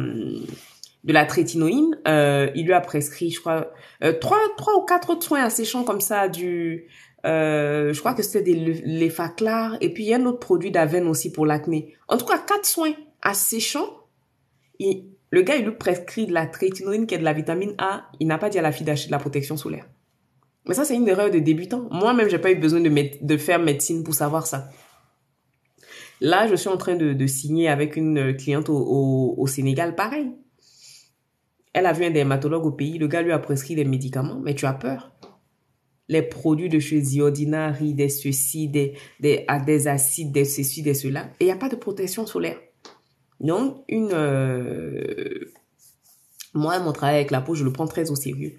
trétinoïne, il lui a prescrit, je crois, trois ou quatre autres soins asséchants comme ça, je crois que c'était les Faclar, et puis il y a un autre produit d'Aven aussi pour l'acné. En tout cas, 4 soins asséchants. Et le gars, il lui prescrit de la trétinoïne qui est de la vitamine A. Il n'a pas dit à la fille d'acheter de la protection solaire. Mais ça, c'est une erreur de débutant. Moi-même, j'ai pas eu besoin de faire médecine pour savoir ça. Là, je suis en train de signer avec une cliente au Sénégal, pareil. Elle a vu un dermatologue au pays, le gars lui a prescrit des médicaments, mais tu as peur. Les produits de chez The Ordinary, des ceci, des acides, des ceci, des cela. Et il n'y a pas de protection solaire. Donc, moi, mon travail avec la peau, je le prends très au sérieux.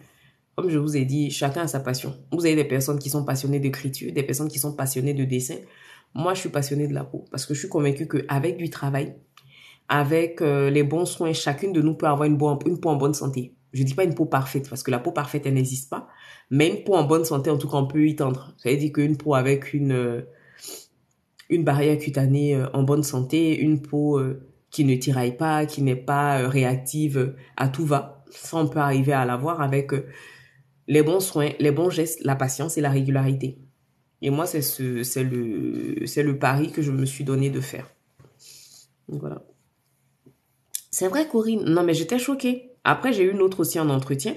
Comme je vous ai dit, chacun a sa passion. Vous avez des personnes qui sont passionnées d'écriture, des personnes qui sont passionnées de dessin. Moi, je suis passionnée de la peau parce que je suis convaincue qu'avec du travail, avec les bons soins, chacune de nous peut avoir une peau en bonne santé. Je dis pas une peau parfaite parce que la peau parfaite, elle n'existe pas. Mais une peau en bonne santé, en tout cas, on peut y tendre. Ça veut dire qu'une peau avec une barrière cutanée en bonne santé, une peau qui ne tiraille pas, qui n'est pas réactive à tout va. Ça, on peut arriver à l'avoir avec les bons soins, les bons gestes, la patience et la régularité. Et moi, c'est le pari que je me suis donné de faire. Donc, voilà. C'est vrai, Corinne. Non, mais j'étais choquée. Après, j'ai eu une autre aussi en entretien.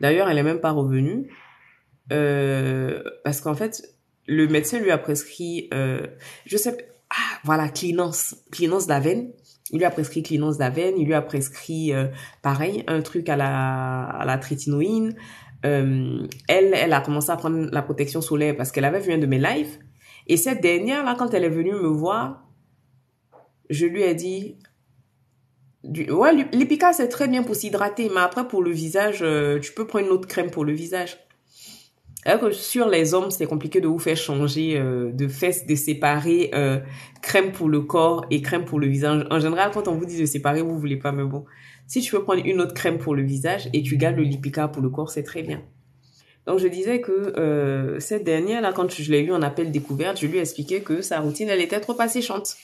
D'ailleurs, elle est même pas revenue. Parce qu'en fait, le médecin lui a prescrit, je sais, voilà, Clinance d'Aven. Il lui a prescrit Clinance d'Aven. Il lui a prescrit, pareil, un truc à la trétinoïne. Elle a commencé à prendre la protection solaire parce qu'elle avait vu un de mes lives. Et cette dernière-là, quand elle est venue me voir, je lui ai dit, ouais, l'Epica, c'est très bien pour s'hydrater, mais après, pour le visage, tu peux prendre une autre crème pour le visage. Alors que sur les hommes, c'est compliqué de vous faire changer de séparer crème pour le corps et crème pour le visage. En général, quand on vous dit de séparer, vous voulez pas, mais bon. Si tu peux prendre une autre crème pour le visage et tu gardes le Lipica pour le corps, c'est très bien. Donc, je disais que cette dernière-là, quand je l'ai eu en appel découverte, je lui ai expliqué que sa routine, elle était trop asséchante.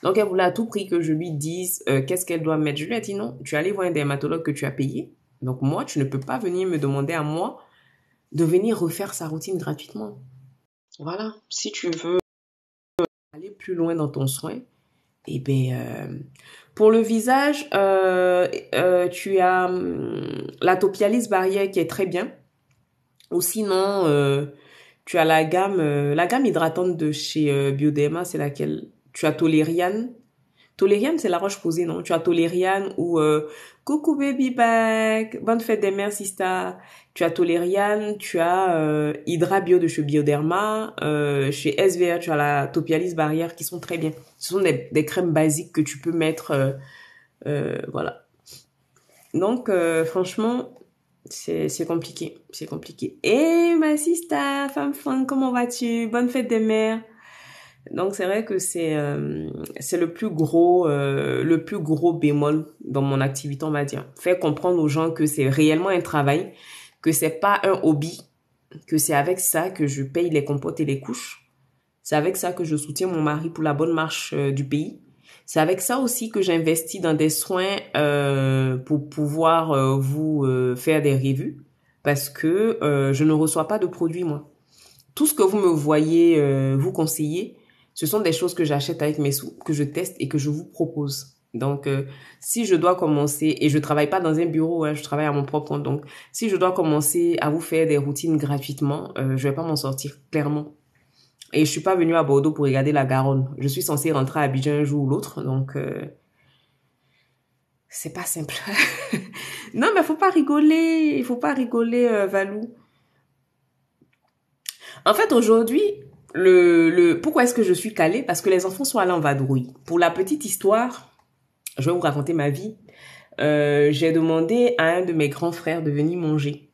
Donc, elle voulait à tout prix que je lui dise qu'est-ce qu'elle doit mettre. Je lui ai dit non, tu es allé voir un dermatologue que tu as payé. Donc, moi, tu ne peux pas venir me demander à moi de venir refaire sa routine gratuitement. Voilà, si tu veux aller plus loin dans ton soin, eh ben, pour le visage, tu as la Topialis barrière qui est très bien. Ou sinon, tu as la gamme hydratante de chez Bioderma, c'est laquelle? Tu as Toleriane. Toleriane, c'est la roche-posay, non? Tu as Toleriane ou coucou baby back, bonne fête des mères, sista. Tu as Toleriane, tu as Hydra Bio de chez Bioderma, chez SVR, tu as la Topialis barrière qui sont très bien. Ce sont des crèmes basiques que tu peux mettre, voilà. Donc, franchement, c'est compliqué, c'est compliqué. Et ma sista, femme fan, comment vas-tu? Bonne fête des mères. Donc c'est vrai que c'est le plus gros bémol dans mon activité, on va dire. Faire comprendre aux gens que c'est réellement un travail, que c'est pas un hobby, que c'est avec ça que je paye les compotes et les couches. C'est avec ça que je soutiens mon mari pour la bonne marche du pays. C'est avec ça aussi que j'investis dans des soins pour pouvoir vous faire des revues parce que je ne reçois pas de produits, moi. Tout ce que vous me voyez vous conseiller, ce sont des choses que j'achète avec mes sous, que je teste et que je vous propose. Donc, si je dois commencer, et je travaille pas dans un bureau, hein, je travaille à mon propre compte, donc si je dois commencer à vous faire des routines gratuitement, je vais pas m'en sortir, clairement. Et je suis pas venue à Bordeaux pour regarder la Garonne. Je suis censée rentrer à Abidjan un jour ou l'autre, donc c'est pas simple. Non, mais il faut pas rigoler, Valou. En fait, aujourd'hui, pourquoi est-ce que je suis calée? Parce que les enfants sont allés en vadrouille. Pour la petite histoire, je vais vous raconter ma vie. J'ai demandé à un de mes grands frères de venir manger.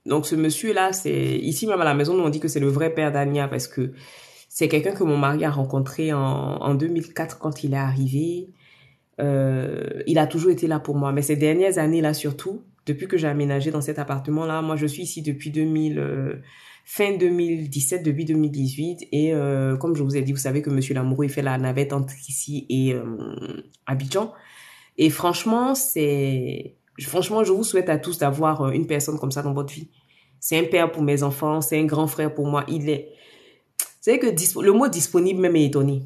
Donc, ce monsieur-là, c'est ici même à la maison, on dit que c'est le vrai père d'Ania parce que c'est quelqu'un que mon mari a rencontré en 2004 quand il est arrivé. Il a toujours été là pour moi. Mais ces dernières années-là, surtout, depuis que j'ai aménagé dans cet appartement-là, moi, je suis ici depuis fin 2017, depuis 2018. Et comme je vous ai dit, vous savez que Monsieur Lamoureux, il fait la navette entre ici et Abidjan. Et franchement, je vous souhaite à tous d'avoir une personne comme ça dans votre vie. C'est un père pour mes enfants, c'est un grand frère pour moi. Vous savez que le mot disponible même est étonné.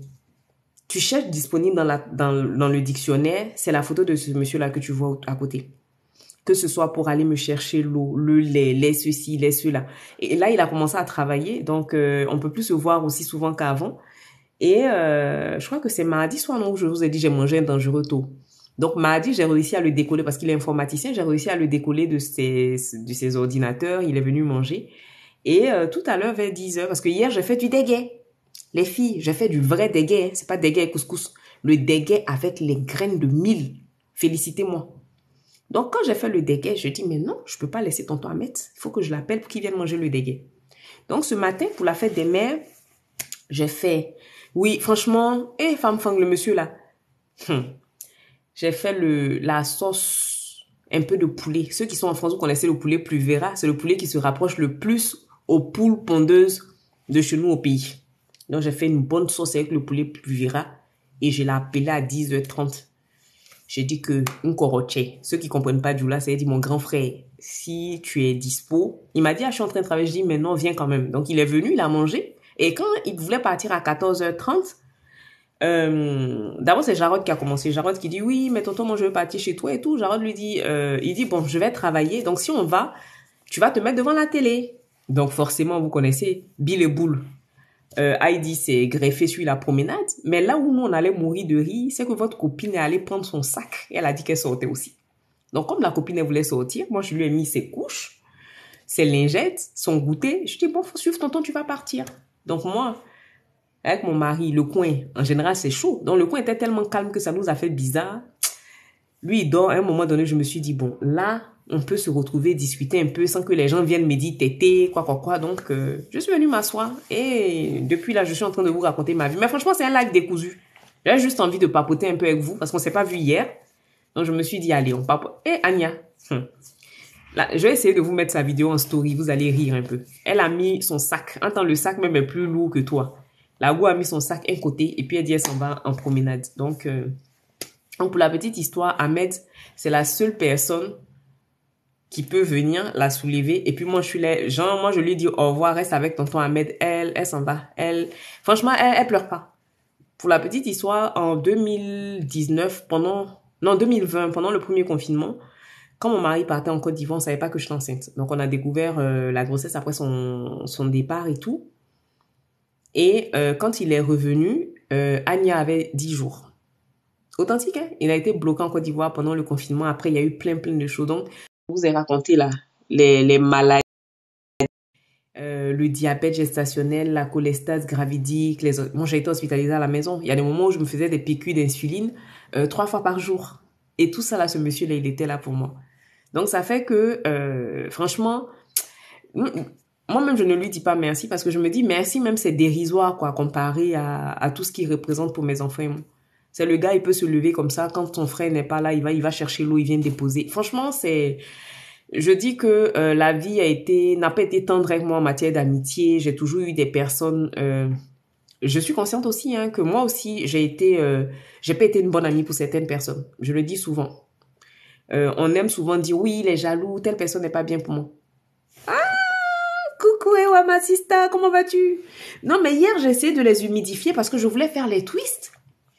Tu cherches disponible dans le dictionnaire, c'est la photo de ce monsieur-là que tu vois à côté. Que ce soit pour aller me chercher l'eau, le lait, les ceci, les cela. Et là, il a commencé à travailler, donc on peut plus se voir aussi souvent qu'avant. Et je crois que c'est mardi soir, non, où je vous ai dit j'ai mangé un dangereux tôt. Donc mardi, j'ai réussi à le décoller parce qu'il est informaticien, j'ai réussi à le décoller de ses ordinateurs, il est venu manger. Et tout à l'heure, vers 10 heures, parce que hier, j'ai fait du déguet. Les filles, j'ai fait du vrai déguet, hein. C'est pas déguet et couscous. Le déguet avec les graines de mil. Félicitez-moi. Donc, quand j'ai fait le déguet, je dis, mais non, je peux pas laisser tonton Ahmed. Il faut que je l'appelle pour qu'il vienne manger le déguet. Donc, ce matin, pour la fête des mères, j'ai fait, oui, franchement, femme fang, le monsieur là. J'ai fait la sauce, un peu de poulet. Ceux qui sont en France, vous connaissez le poulet plus vera. C'est le poulet qui se rapproche le plus aux poules pondeuses de chez nous au pays. Donc, j'ai fait une bonne sauce avec le poulet Puvira et je l'ai appelé à 10h30. J'ai dit que ceux qui comprennent pas Djoula, c'est dit mon grand frère, si tu es dispo, il m'a dit, je suis en train de travailler. Je dis, mais non, viens quand même. Donc, il est venu, il a mangé. Et quand il voulait partir à 14h30, d'abord, c'est Jarod qui a commencé. Jarod qui dit, oui, mais tonton, moi, je veux partir chez toi et tout. Jarod lui dit, il dit, bon, je vais travailler. Donc, si on va, tu vas te mettre devant la télé. Donc, forcément, vous connaissez Bill et Boule. Heidi s'est greffée sur la promenade, mais là où nous on allait mourir de rire, c'est que votre copine est allée prendre son sac et elle a dit qu'elle sortait aussi. Donc comme la copine elle voulait sortir, moi je lui ai mis ses couches, ses lingettes, son goûter. Je dis bon, faut suivre tonton, tu vas partir. Donc moi, avec mon mari, le coin, en général c'est chaud. Donc le coin était tellement calme que ça nous a fait bizarre. Lui il dort, à un moment donné je me suis dit bon, là on peut se retrouver, discuter un peu sans que les gens viennent me dire tété, quoi. Donc, je suis venue m'asseoir et depuis là, je suis en train de vous raconter ma vie. Mais franchement, c'est un live décousu. J'ai juste envie de papoter un peu avec vous parce qu'on s'est pas vu hier. Donc, je me suis dit, allez, on papote. Et Anya, là, je vais essayer de vous mettre sa vidéo en story. Vous allez rire un peu. Elle a mis son sac. Entends, le sac même est plus lourd que toi. La go a mis son sac un côté et puis elle dit, elle s'en va en promenade. Donc, pour la petite histoire, Ahmed, c'est la seule personne qui peut venir la soulever. Et puis moi, je suis là, genre, moi, je lui dis au revoir, reste avec tonton Ahmed. Elle s'en va. Franchement, elle pleure pas. Pour la petite histoire, en 2019, 2020, pendant le premier confinement, quand mon mari partait en Côte d'Ivoire, on savait pas que je suis enceinte. Donc, on a découvert la grossesse après son départ et tout. Et quand il est revenu, Anya avait 10 jours. Authentique, hein? Il a été bloqué en Côte d'Ivoire pendant le confinement. Après, il y a eu plein de choses. Donc, je vous ai raconté là, les maladies, le diabète gestationnel, la cholestase gravidique. Moi, j'ai été hospitalisée à la maison. Il y a des moments où je me faisais des piqûres d'insuline 3 fois par jour. Et tout ça là, ce monsieur-là, il était là pour moi. Donc, ça fait que, franchement, moi-même, je ne lui dis pas merci parce que je me dis merci, même c'est dérisoire, quoi, comparé à tout ce qu'il représente pour mes enfants et moi. C'est le gars, il peut se lever comme ça. Quand ton frère n'est pas là, il va chercher l'eau, il vient déposer. Franchement, je dis que la vie n'a pas été tendre avec moi en matière d'amitié. J'ai toujours eu des personnes je suis consciente aussi hein, que moi aussi, j'ai pas été une bonne amie pour certaines personnes. Je le dis souvent. On aime souvent dire, oui, il est jaloux, telle personne n'est pas bien pour moi. Coucou Ewa, ma sista, comment vas-tu? Non, mais hier, j'ai essayé de les humidifier parce que je voulais faire les twists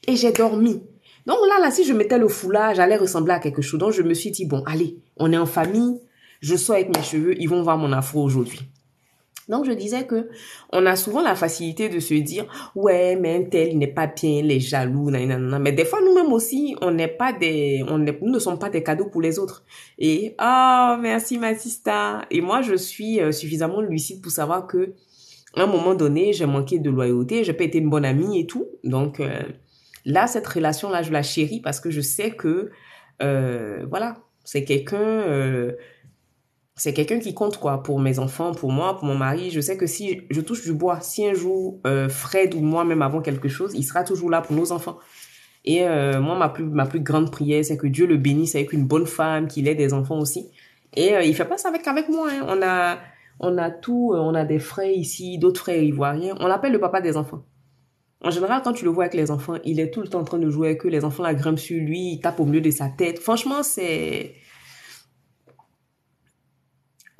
et j'ai dormi. Donc là, si je mettais le foulard, j'allais ressembler à quelque chose. Donc, je me suis dit, bon, allez, on est en famille, je sors avec mes cheveux, ils vont voir mon afro aujourd'hui. Donc, je disais que on a souvent la facilité de se dire, ouais, mais un tel, il n'est pas bien, les jaloux, nanana. Mais des fois, nous-mêmes aussi, nous ne sommes pas des cadeaux pour les autres. Et, oh, merci, ma sista. Et moi, je suis suffisamment lucide pour savoir que, à un moment donné, j'ai manqué de loyauté, j'ai pas été une bonne amie et tout. Donc, là, cette relation-là, je la chéris parce que je sais que, voilà, c'est quelqu'un qui compte quoi pour mes enfants, pour moi, pour mon mari. Je sais que si je touche du bois, si un jour Fred ou moi-même avons quelque chose, il sera toujours là pour nos enfants. Et moi, ma plus grande prière, c'est que Dieu le bénisse avec une bonne femme, qu'il ait des enfants aussi. Et il fait pas ça avec moi. Hein. On a des frères ici, d'autres frères ivoiriens. On l'appelle le papa des enfants. En général, quand tu le vois avec les enfants, il est tout le temps en train de jouer avec eux. Les enfants la grimpent sur lui, il tape au milieu de sa tête. Franchement, c'est...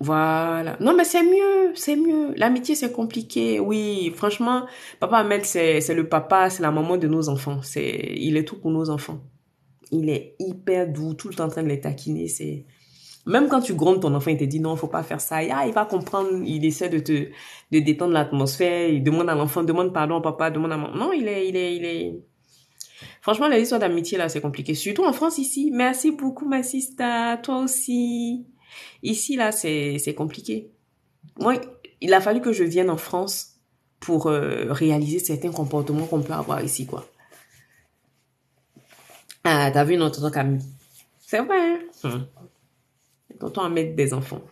Voilà. Non, mais c'est mieux, c'est mieux. L'amitié, c'est compliqué. Oui, franchement, papa Ahmed, c'est le papa, c'est la maman de nos enfants. Il est tout pour nos enfants. Il est hyper doux, tout le temps en train de les taquiner. Même quand tu grondes ton enfant, il te dit non, faut pas faire ça. Ah, il va comprendre, il essaie de détendre l'atmosphère, il demande à l'enfant, demande pardon au papa, demande à maman. Non, franchement, les histoires d'amitié, là, c'est compliqué. Surtout en France, ici. Merci beaucoup, ma sista. Toi aussi. Ici, là, c'est compliqué. Moi, il a fallu que je vienne en France pour réaliser certains comportements qu'on peut avoir ici, quoi. Ah, t'as vu notre tonton Camille? C'est vrai, hein? Tonton Ahmed des enfants.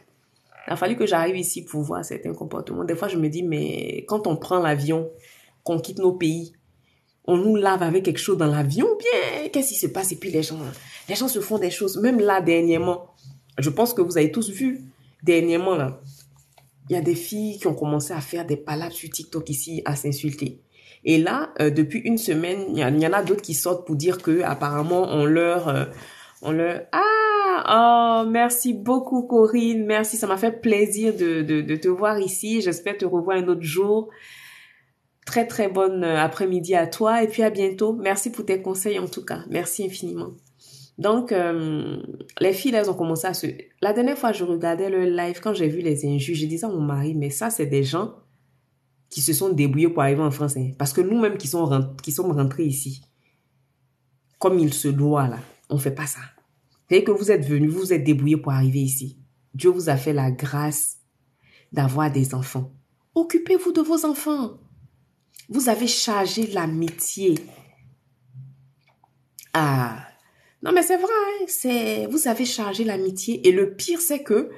Il a fallu que j'arrive ici pour voir certains comportements. Des fois, je me dis, mais quand on prend l'avion, qu'on quitte nos pays, on nous lave avec quelque chose dans l'avion, bien, qu'est-ce qui se passe? Et puis les gens se font des choses. Même là, dernièrement, je pense que vous avez tous vu, dernièrement, là, il y a des filles qui ont commencé à faire des palabres sur TikTok ici, à s'insulter. Et là, depuis une semaine, il y en a d'autres qui sortent pour dire que apparemment Ah, oh, merci beaucoup Corinne, merci, ça m'a fait plaisir de te voir ici. J'espère te revoir un autre jour. Très très bonne après-midi à toi et puis à bientôt. Merci pour tes conseils en tout cas, merci infiniment. Donc, les filles, elles ont commencé à se... La dernière fois, je regardais le live, quand j'ai vu les injures, j'ai dit ça à mon mari, mais ça, c'est des gens qui se sont débrouillés pour arriver en France. Hein. Parce que nous-mêmes qui sommes rentrés ici, comme il se doit, là, on fait pas ça. Dès que vous êtes venus, vous vous êtes débrouillés pour arriver ici. Dieu vous a fait la grâce d'avoir des enfants. Occupez-vous de vos enfants. Vous avez chargé l'amitié. Ah... Non, mais c'est vrai, hein, vous avez chargé l'amitié. Et le pire, c'est que,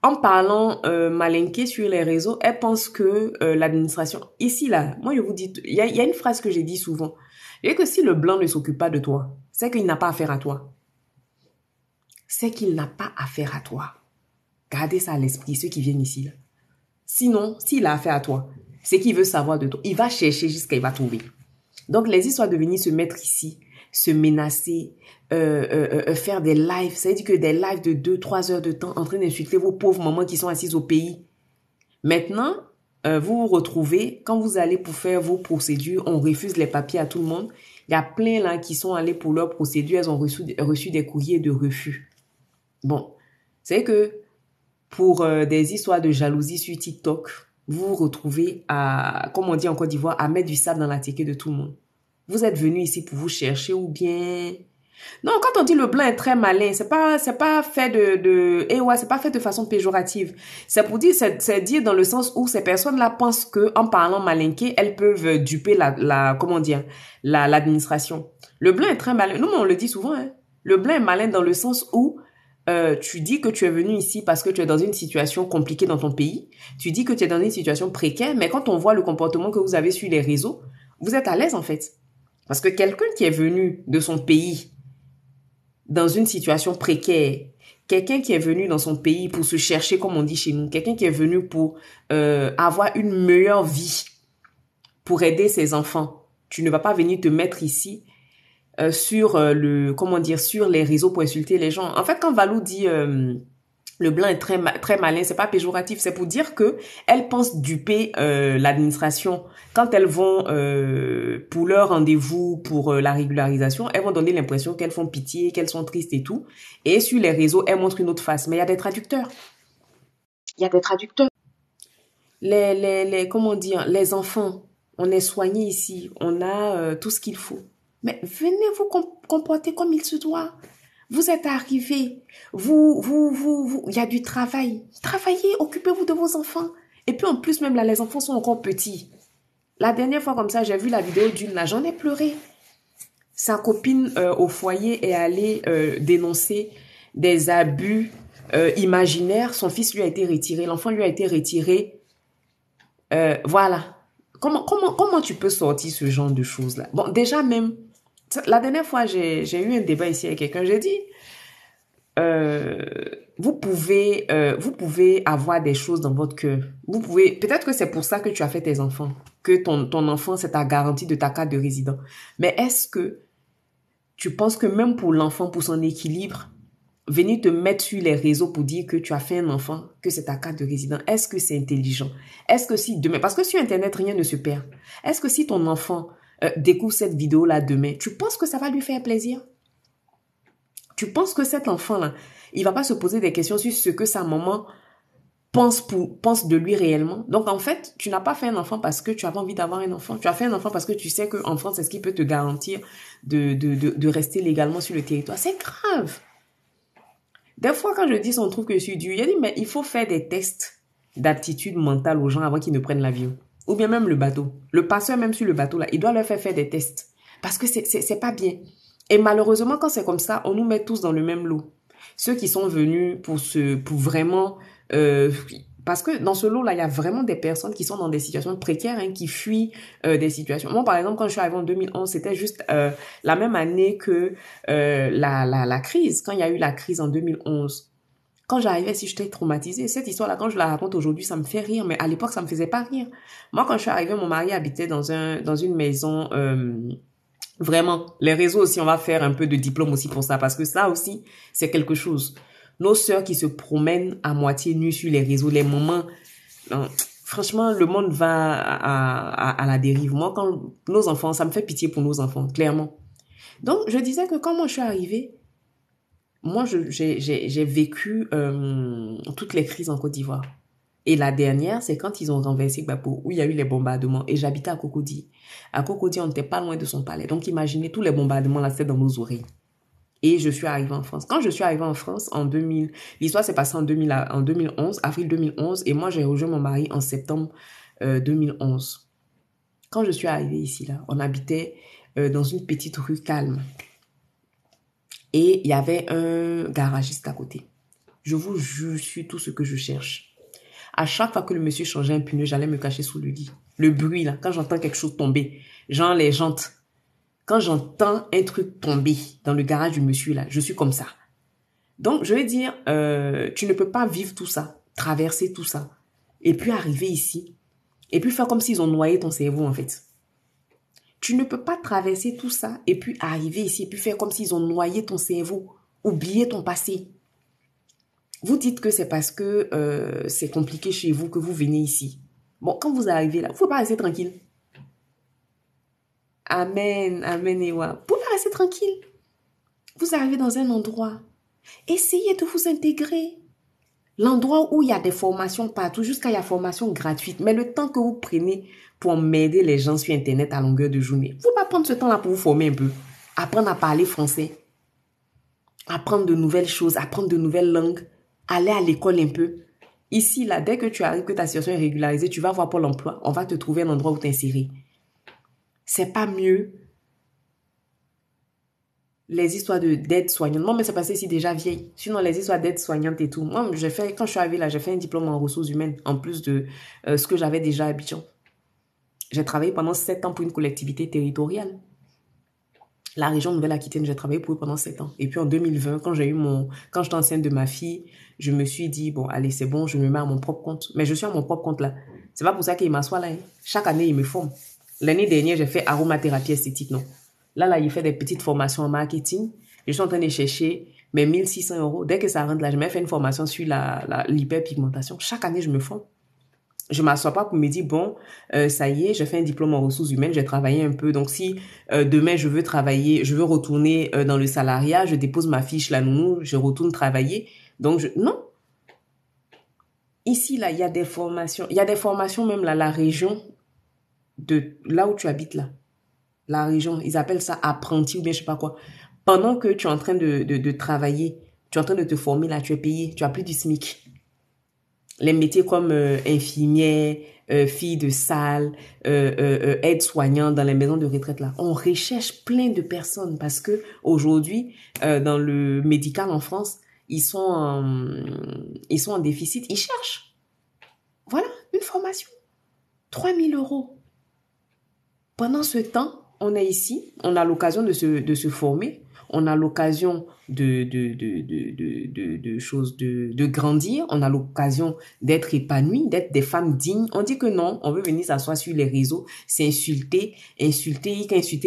en parlant malinqué sur les réseaux, elle pense que l'administration... Ici, là, moi, je vous dis... Il y a une phrase que j'ai dit souvent. Je dis que si le blanc ne s'occupe pas de toi, c'est qu'il n'a pas affaire à toi. C'est qu'il n'a pas affaire à toi. Gardez ça à l'esprit, ceux qui viennent ici. Là. Sinon, s'il a affaire à toi, c'est qu'il veut savoir de toi. Il va chercher jusqu'à il va trouver. Donc, les histoires de venir se mettre ici, se menacer, faire des lives. Ça veut dire que des lives de 2-3 heures de temps en train d'insulter vos pauvres mamans qui sont assises au pays. Maintenant, vous vous retrouvez, quand vous allez pour faire vos procédures, on refuse les papiers à tout le monde. Il y a plein là qui sont allés pour leurs procédures, elles ont reçu des courriers de refus. Bon, c'est que pour des histoires de jalousie sur TikTok, vous vous retrouvez à, comme on dit en Côte d'Ivoire, à mettre du sable dans la ticket de tout le monde. Vous êtes venu ici pour vous chercher ou bien... Non, quand on dit le blanc est très malin, c'est pas fait c'est pas fait de façon péjorative. C'est pour dire, c'est dire dans le sens où ces personnes-là pensent que, en parlant malinqué, elles peuvent duper l'administration. Le blanc est très malin. Nous, on le dit souvent, hein. Le blanc est malin dans le sens où, tu dis que tu es venu ici parce que tu es dans une situation compliquée dans ton pays. Tu dis que tu es dans une situation précaire, mais quand on voit le comportement que vous avez sur les réseaux, vous êtes à l'aise, en fait. Parce que quelqu'un qui est venu de son pays dans une situation précaire, quelqu'un qui est venu dans son pays pour se chercher, comme on dit chez nous, quelqu'un qui est venu pour avoir une meilleure vie, pour aider ses enfants. Tu ne vas pas venir te mettre ici sur sur les réseaux pour insulter les gens. En fait, quand Valou dit le blanc est très malin, c'est pas péjoratif, c'est pour dire que elles pensent duper l'administration. Quand elles vont pour leur rendez-vous pour la régularisation, elles vont donner l'impression qu'elles font pitié, qu'elles sont tristes et tout. Et sur les réseaux, elles montrent une autre face. Mais il y a des traducteurs. Il y a des traducteurs. Comment dire, les enfants, on est soignés ici, on a tout ce qu'il faut. Mais venez vous comporter comme il se doit. Vous êtes arrivés, il y a du travail. Travaillez, occupez-vous de vos enfants. Et puis en plus, même là, les enfants sont encore petits. La dernière fois comme ça, j'ai vu la vidéo d'une, là, j'en ai pleuré. Sa copine au foyer est allée dénoncer des abus imaginaires. Son fils lui a été retiré, l'enfant lui a été retiré. Voilà. Comment tu peux sortir ce genre de choses-là? Bon, déjà même, la dernière fois, j'ai eu un débat ici avec quelqu'un. J'ai dit, vous pouvez avoir des choses dans votre cœur. Vous pouvez, peut-être que c'est pour ça que tu as fait tes enfants, que ton enfant, c'est ta garantie de ta carte de résident. Mais est-ce que tu penses que même pour l'enfant, pour son équilibre, venir te mettre sur les réseaux pour dire que tu as fait un enfant, que c'est ta carte de résident, est-ce que c'est intelligent? Est-ce que si demain, parce que sur Internet, rien ne se perd. Est-ce que si ton enfant découvre cette vidéo-là demain, tu penses que ça va lui faire plaisir? Tu penses que cet enfant-là, il va pas se poser des questions sur ce que sa maman pense de lui réellement? Donc, en fait, tu n'as pas fait un enfant parce que tu avais envie d'avoir un enfant. Tu as fait un enfant parce que tu sais qu'en France, c'est ce qui peut te garantir de rester légalement sur le territoire. C'est grave. Des fois, quand je dis on trouve que je suis dur, il a dit, mais il faut faire des tests d'aptitude mentale aux gens avant qu'ils ne prennent l'avion. Ou bien même le bateau. Le passeur, même sur le bateau, là, il doit leur faire des tests. Parce que c'est pas bien. Et malheureusement, quand c'est comme ça, on nous met tous dans le même lot. Ceux qui sont venus pour vraiment... parce que dans ce lot-là, il y a vraiment des personnes qui sont dans des situations précaires, hein, qui fuient des situations. Moi, par exemple, quand je suis arrivée en 2011, c'était juste la même année que la crise. Quand il y a eu la crise en 2011, quand j'arrivais, si j'étais traumatisée, cette histoire-là, quand je la raconte aujourd'hui, ça me fait rire, mais à l'époque, ça me faisait pas rire. Moi, quand je suis arrivée, mon mari habitait dans une maison... Vraiment, les réseaux aussi, on va faire un peu de diplôme aussi pour ça, parce que ça aussi, c'est quelque chose. Nos sœurs qui se promènent à moitié nues sur les réseaux, les moments, franchement, le monde va à la dérive. Moi, quand nos enfants, ça me fait pitié pour nos enfants, clairement. Donc, je disais que quand moi je suis arrivée, moi, j'ai vécu toutes les crises en Côte d'Ivoire. Et la dernière, c'est quand ils ont renversé Gbagbo, où il y a eu les bombardements. Et j'habitais à Cocody. À Cocody, on n'était pas loin de son palais. Donc, imaginez, tous les bombardements, là, c'était dans nos oreilles. Et je suis arrivée en France. Quand je suis arrivée en France, en 2000, l'histoire s'est passée en 2011, avril 2011. Et moi, j'ai rejoint mon mari en septembre 2011. Quand je suis arrivée ici, là, on habitait dans une petite rue calme. Et il y avait un garagiste à côté. Je vous jure, je suis tout ce que je cherche. À chaque fois que le monsieur changeait un pneu, j'allais me cacher sous le lit. Le bruit, là, quand j'entends quelque chose tomber, genre les jantes, quand j'entends un truc tomber dans le garage du monsieur, là, je suis comme ça. Donc, je vais dire, tu ne peux pas vivre tout ça, traverser tout ça, et puis arriver ici, et puis faire comme s'ils ont noyé ton cerveau, en fait. Tu ne peux pas traverser tout ça, et puis arriver ici, et puis faire comme s'ils ont noyé ton cerveau, oublier ton passé. Vous dites que c'est parce que c'est compliqué chez vous que vous venez ici. Bon, quand vous arrivez là, vous ne pouvez pas rester tranquille. Amen, amen, Ewa. Vous ne pouvez pas rester tranquille. Vous arrivez dans un endroit. Essayez de vous intégrer. L'endroit où il y a des formations partout, jusqu'à il y a formation gratuite. Mais le temps que vous prenez pour m'aider les gens sur Internet à longueur de journée, vous ne pouvez pas prendre ce temps-là pour vous former un peu. Apprendre à parler français. Apprendre de nouvelles choses, apprendre de nouvelles langues. Aller à l'école un peu. Ici, là, dès que tu arrives, que ta situation est régularisée, tu vas voir Pôle emploi. On va te trouver un endroit où t'insérer. C'est pas mieux. Les histoires d'aide soignante. Moi, mais c'est passé ici déjà vieille. Sinon, les histoires d'aide soignante et tout. Moi, quand je suis arrivée là, j'ai fait un diplôme en ressources humaines, en plus de ce que j'avais déjà à Abidjan. J'ai travaillé pendant 7 ans pour une collectivité territoriale. La région Nouvelle-Aquitaine, j'ai travaillé pour eux pendant 7 ans. Et puis en 2020, quand j'étais enceinte de ma fille, je me suis dit, bon, allez, c'est bon, je me mets à mon propre compte. Mais je suis à mon propre compte là. C'est pas pour ça qu'il m'assoit là. Hein. Chaque année, il me forme. L'année dernière, j'ai fait aromathérapie esthétique, non. Là, il fait des petites formations en marketing. Je suis en train de chercher mes 1 600 euros. Dès que ça rentre là, je m'ai fait une formation sur l'hyperpigmentation. Chaque année, je me forme. Je m'assois pas pour me dire, bon, ça y est, j'ai fait un diplôme en ressources humaines, j'ai travaillé un peu. Donc, si demain, je veux travailler, je veux retourner dans le salariat, je dépose ma fiche, la nounou, je retourne travailler. Donc, non. Ici, là, il y a des formations. Il y a des formations même là, la région de là où tu habites là. La région, ils appellent ça apprenti ou bien je sais pas quoi. Pendant que tu es en train de travailler, tu es en train de te former là, tu es payé, tu as plus du SMIC. Les métiers comme infirmière, fille de salle, aide-soignante dans les maisons de retraite là, on recherche plein de personnes parce que aujourd'hui dans le médical en France, ils sont en déficit, ils cherchent. Voilà, une formation. 3 000 euros. Pendant ce temps, on est ici, on a l'occasion de se former, on a l'occasion de grandir, on a l'occasion d'être épanoui, d'être des femmes dignes. On dit que non, on veut venir s'asseoir sur les réseaux, s'insulter, insulter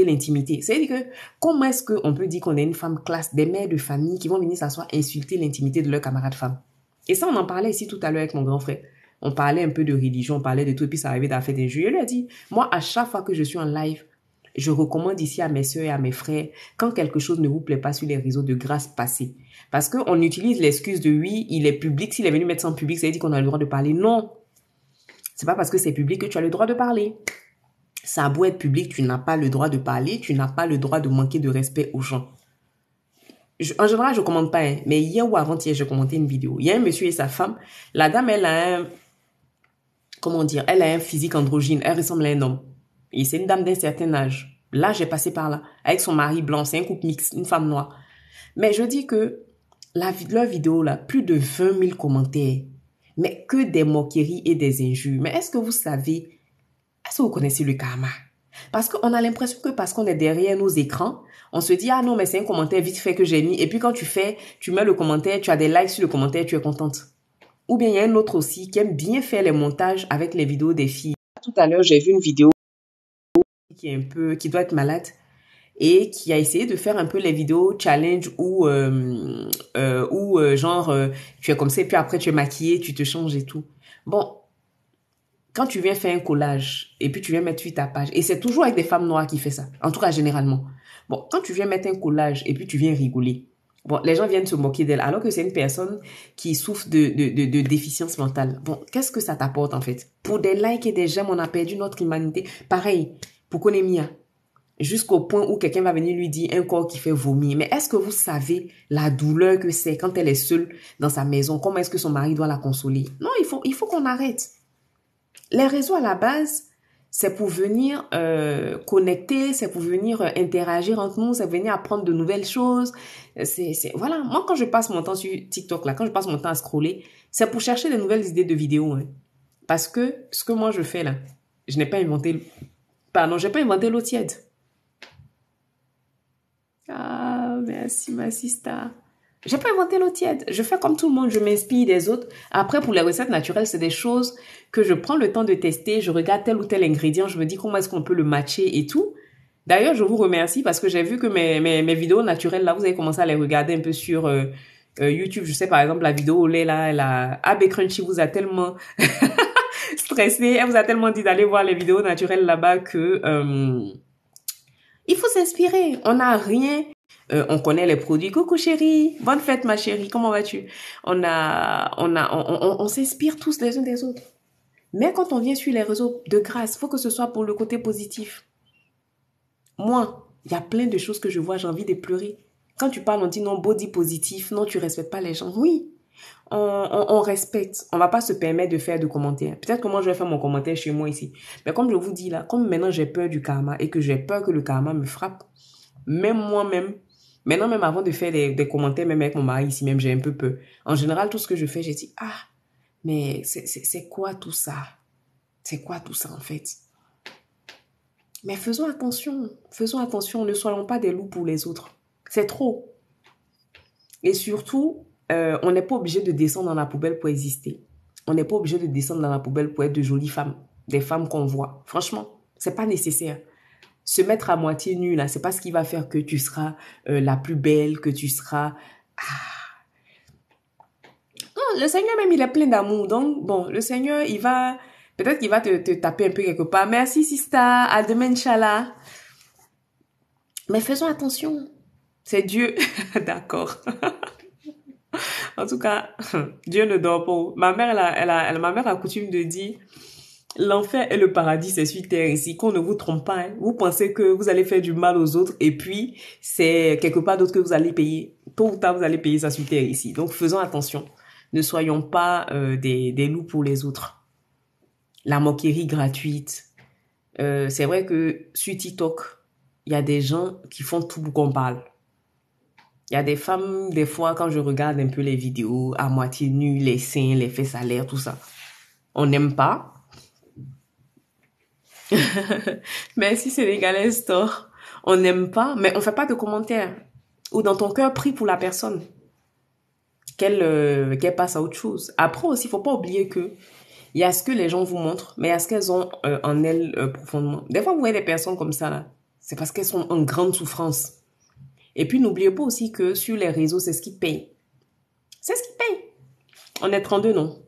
l'intimité. C'est-à-dire que comment est-ce qu'on peut dire qu'on est une femme classe, des mères de famille qui vont venir s'asseoir insulter l'intimité de leurs camarades femmes? Et ça, on en parlait ici tout à l'heure avec mon grand frère. On parlait un peu de religion, on parlait de tout, et puis ça arrivait dans la fête d'injure. Je lui ai dit, moi, à chaque fois que je suis en live, je recommande ici à mes soeurs et à mes frères, quand quelque chose ne vous plaît pas sur les réseaux, de grâce, passez. Parce qu'on utilise l'excuse de oui, il est public, s'il est venu mettre ça en public, ça veut dire qu'on a le droit de parler. Non, c'est pas parce que c'est public que tu as le droit de parler. Ça a beau être public, tu n'as pas le droit de parler, tu n'as pas le droit de manquer de respect aux gens. En général, je ne commente pas, hein, mais hier ou avant-hier, je commentais une vidéo. Il y a un monsieur et sa femme. La dame, elle a un... Comment dire? Elle a un physique androgyne. Elle ressemble à un homme. Et c'est une dame d'un certain âge. Là, j'ai passé par là. Avec son mari blanc. C'est un couple mixte. Une femme noire. Mais je dis que leur vidéo, là, plus de 20 000 commentaires. Mais que des moqueries et des injures. Mais est-ce que vous savez... Est-ce que vous connaissez le karma? Parce qu'on a l'impression que parce qu'on est derrière nos écrans, on se dit, ah non, mais c'est un commentaire vite fait que j'ai mis. Et puis quand tu mets le commentaire, tu as des likes sur le commentaire, tu es contente. Ou bien il y a un autre aussi qui aime bien faire les montages avec les vidéos des filles. Tout à l'heure, j'ai vu une vidéo qui doit être malade et qui a essayé de faire un peu les vidéos challenge où tu es comme ça et puis après tu es maquillée, tu te changes et tout. Bon, quand tu viens faire un collage et puis tu viens mettre sur ta page, et c'est toujours avec des femmes noires qui fait ça, en tout cas généralement. Bon, quand tu viens mettre un collage et puis tu viens rigoler, bon, les gens viennent se moquer d'elle alors que c'est une personne qui souffre de déficience mentale. Bon, qu'est-ce que ça t'apporte en fait? Pour des likes et des j'aime, on a perdu notre humanité. Pareil, pour Konemia, jusqu'au point où quelqu'un va venir lui dire un corps qui fait vomir. Mais est-ce que vous savez la douleur que c'est quand elle est seule dans sa maison? Comment est-ce que son mari doit la consoler? Non, il faut qu'on arrête. Les réseaux à la base, c'est pour venir connecter, c'est pour venir interagir entre nous, c'est pour venir apprendre de nouvelles choses. Voilà, moi quand je passe mon temps sur TikTok, là, quand je passe mon temps à scroller, c'est pour chercher de nouvelles idées de vidéos. Hein. Parce que ce que moi je fais là, je n'ai pas inventé... Pardon, j'ai pas inventé l'eau tiède. Ah, merci ma sister. J'ai pas inventé l'eau tiède. Je fais comme tout le monde, je m'inspire des autres. Après, pour les recettes naturelles, c'est des choses que je prends le temps de tester. Je regarde tel ou tel ingrédient, je me dis comment est-ce qu'on peut le matcher et tout. D'ailleurs, je vous remercie parce que j'ai vu que mes vidéos naturelles, là, vous avez commencé à les regarder un peu sur YouTube. Je sais, par exemple, la vidéo au lait, là, AB Crunchy vous a tellement stressé. Elle vous a tellement dit d'aller voir les vidéos naturelles là-bas que il faut s'inspirer. On n'a rien... on connaît les produits. Coucou chérie, bonne fête ma chérie, comment vas-tu? On s'inspire tous les uns des autres. Mais quand on vient sur les réseaux, de grâce, faut que ce soit pour le côté positif. Moi, il y a plein de choses que je vois, j'ai envie de pleurer. Quand tu parles, on dit non, body positif, non, tu respectes pas les gens. Oui, on respecte. On va pas se permettre de faire de commentaires. Peut-être que moi, je vais faire mon commentaire chez moi ici. Mais comme je vous dis là, comme maintenant j'ai peur du karma et que j'ai peur que le karma me frappe, même moi-même, maintenant même avant de faire des commentaires, même avec mon mari ici, même j'ai un peu peur. En général, tout ce que je fais, j'ai dit, ah, mais c'est quoi tout ça? C'est quoi tout ça en fait? Mais faisons attention, ne soyons pas des loups pour les autres. C'est trop. Et surtout, on n'est pas obligé de descendre dans la poubelle pour exister. On n'est pas obligé de descendre dans la poubelle pour être de jolies femmes, des femmes qu'on voit. Franchement, C'est pas nécessaire. Se mettre à moitié nu, là, c'est pas ce qui va faire que tu seras la plus belle, que tu seras... Non, le Seigneur même, il est plein d'amour. Donc, bon, le Seigneur, il va... Peut-être qu'il va te taper un peu quelque part. Merci, Sista. À demain, Inch'Allah. Mais faisons attention. C'est Dieu. D'accord. En tout cas, Dieu ne dort pas. Ma mère a coutume de dire, l'enfer et le paradis, c'est sur terre ici. Qu'on ne vous trompe pas. Hein. Vous pensez que vous allez faire du mal aux autres et puis c'est quelque part d'autre que vous allez payer. Tôt ou tard, vous allez payer ça sur terre ici. Donc, faisons attention. Ne soyons pas des loups pour les autres. La moquerie gratuite. C'est vrai que sur TikTok, il y a des gens qui font tout pour qu'on parle. Il y a des femmes, des fois, quand je regarde un peu les vidéos, à moitié nues, les seins, les fesses à l'air, tout ça. On n'aime pas. Merci Sénégalais Store. On n'aime pas, mais on fait pas de commentaires. Ou dans ton cœur, prie pour la personne. Qu'elle passe à autre chose. Après aussi, faut pas oublier que il y a ce que les gens vous montrent, mais il y a ce qu'elles ont en elles profondément. Des fois, vous voyez des personnes comme ça, là. C'est parce qu'elles sont en grande souffrance. Et puis, n'oubliez pas aussi que sur les réseaux, c'est ce qui paye. C'est ce qui paye. On est 32, non?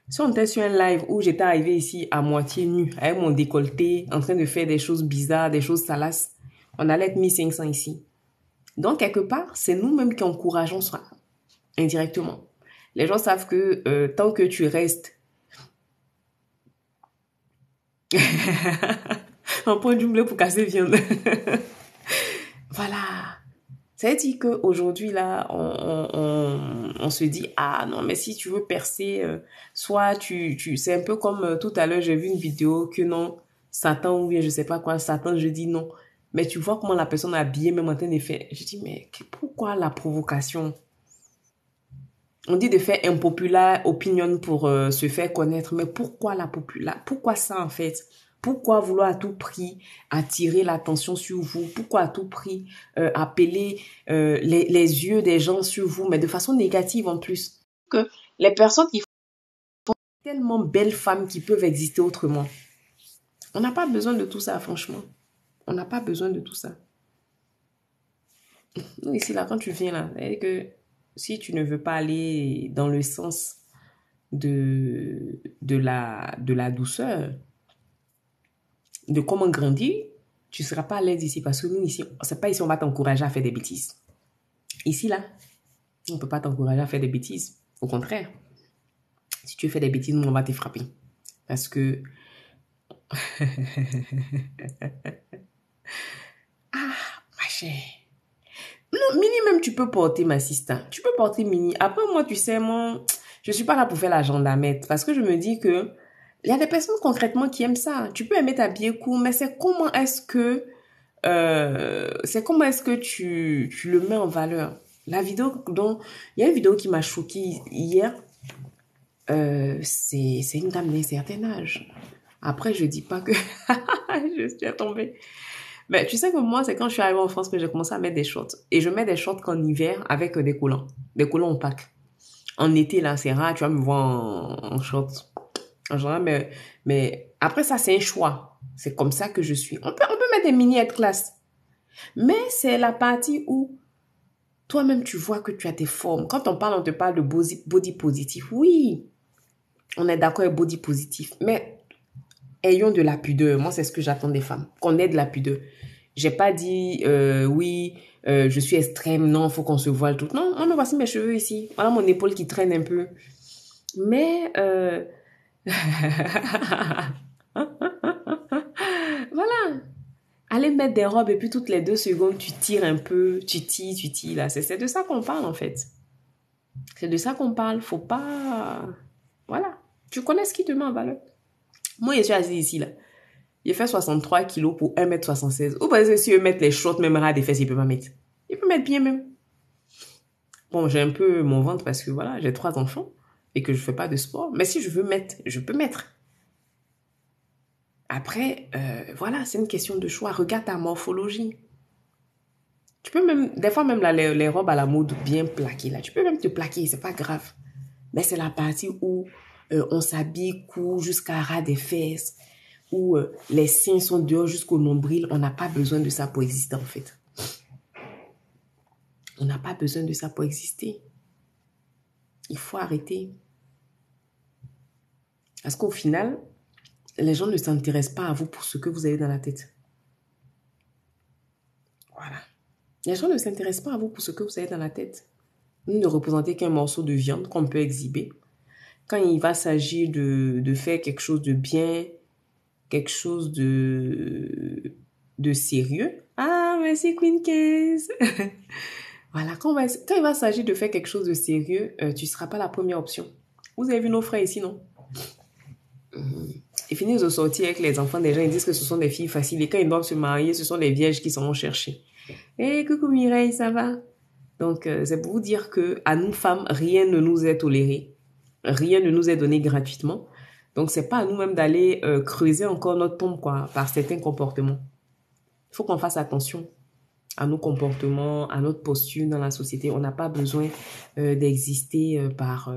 Si on était sur un live où j'étais arrivée ici à moitié nue, avec mon décolleté, en train de faire des choses bizarres, des choses salaces, on allait être 1500 ici. Donc, quelque part, c'est nous-mêmes qui encourageons ça, indirectement. Les gens savent que tant que tu restes... un point du bleu pour casser viande. Voilà. Ça veut dire qu'aujourd'hui, là, on se dit, ah non, mais si tu veux percer, soit c'est un peu comme tout à l'heure, j'ai vu une vidéo que non, Satan ou bien je sais pas quoi, Satan, je dis non. Mais tu vois comment la personne est habillée, même en train de faire. Je dis, mais pourquoi la provocation? On dit de faire impopulaire opinion pour se faire connaître, mais pourquoi la populaire? Pourquoi ça en fait? Pourquoi vouloir à tout prix attirer l'attention sur vous? Pourquoi à tout prix appeler les yeux des gens sur vous, mais de façon négative en plus? Que les personnes qui font tellement belles femmes qui peuvent exister autrement. On n'a pas besoin de tout ça, franchement. On n'a pas besoin de tout ça. Nous, ici, là, quand tu viens là, c'est que si tu ne veux pas aller dans le sens de la douceur, de comment grandir, tu ne seras pas à l'aise ici. Parce que nous, ici, c'est pas ici on va t'encourager à faire des bêtises. Ici, là, on ne peut pas t'encourager à faire des bêtises. Au contraire, si tu fais des bêtises, nous, on va te frapper. Parce que... ah, ma chère. Non, Mini même, tu peux porter ma sister. Tu peux porter Mini. Après, moi, tu sais, je suis pas là pour faire la gendarmette. Parce que je me dis que il y a des personnes concrètement qui aiment ça. Tu peux aimer t'habiller court, mais c'est comment est-ce que tu le mets en valeur. La vidéo dont il y a une vidéo qui m'a choquée hier. C'est une dame d'un certain âge. Après, je dis pas que je suis tombée. Mais tu sais que moi, c'est quand je suis arrivée en France que j'ai commencé à mettre des shorts. Et je mets des shorts qu'en hiver avec des collants. Des collants opaques. En été, là, c'est rare, tu vas me voir en shorts. En général, mais après ça, c'est un choix. C'est comme ça que je suis. On peut mettre des mini être classe. Mais c'est la partie où toi-même, tu vois que tu as tes formes. Quand on te parle de body positif. Oui, on est d'accord avec body positif. Mais ayons de la pudeur. Moi, c'est ce que j'attends des femmes. Qu'on ait de la pudeur. J'ai pas dit, oui, je suis extrême. Non, faut qu'on se voile tout. Non, me voici mes cheveux ici. Voilà mon épaule qui traîne un peu. Mais, voilà. Allez mettre des robes et puis toutes les 2 secondes, tu tires un peu, tu tires là. C'est de ça qu'on parle en fait. C'est de ça qu'on parle. Faut pas... Voilà. Tu connais ce qui te met en valeur. Moi, je suis assise ici là. Il fait 63 kilos pour 1m76. Ou parce que si je mettre les shorts, même ras des fesses, il peut pas mettre. Il peut mettre bien même. Bon, j'ai un peu mon ventre parce que voilà, j'ai 3 enfants et que je fais pas de sport. Mais si je veux mettre, je peux mettre. Après, voilà, c'est une question de choix. Regarde ta morphologie. Tu peux même, des fois même là, les robes à la mode bien plaquées là, tu peux même te plaquer, c'est pas grave. Mais c'est la partie où on s'habille court jusqu'à ras des fesses. où les seins sont dehors jusqu'au nombril, on n'a pas besoin de ça pour exister en fait. On n'a pas besoin de ça pour exister. Il faut arrêter. Parce qu'au final, les gens ne s'intéressent pas à vous pour ce que vous avez dans la tête. Voilà. Les gens ne s'intéressent pas à vous pour ce que vous avez dans la tête. Vous ne représentez qu'un morceau de viande qu'on peut exhiber. Quand il va s'agir de faire quelque chose de bien, quelque chose de sérieux. Ah, merci Queen Case. Voilà, quand il va s'agir de faire quelque chose de sérieux, tu ne seras pas la première option. Vous avez vu nos frères ici, non? Ils finissent de sortir avec les enfants des gens, ils disent que ce sont des filles faciles. Et quand ils doivent se marier, ce sont les vierges qui seront cherchées. Hey, coucou Mireille, ça va? Donc, c'est pour vous dire que à nous femmes, rien ne nous est toléré. Rien ne nous est donné gratuitement. Donc, c'est pas à nous-mêmes d'aller creuser encore notre tombe, quoi, par certains comportements. Il faut qu'on fasse attention à nos comportements, à notre posture dans la société. On n'a pas besoin d'exister par...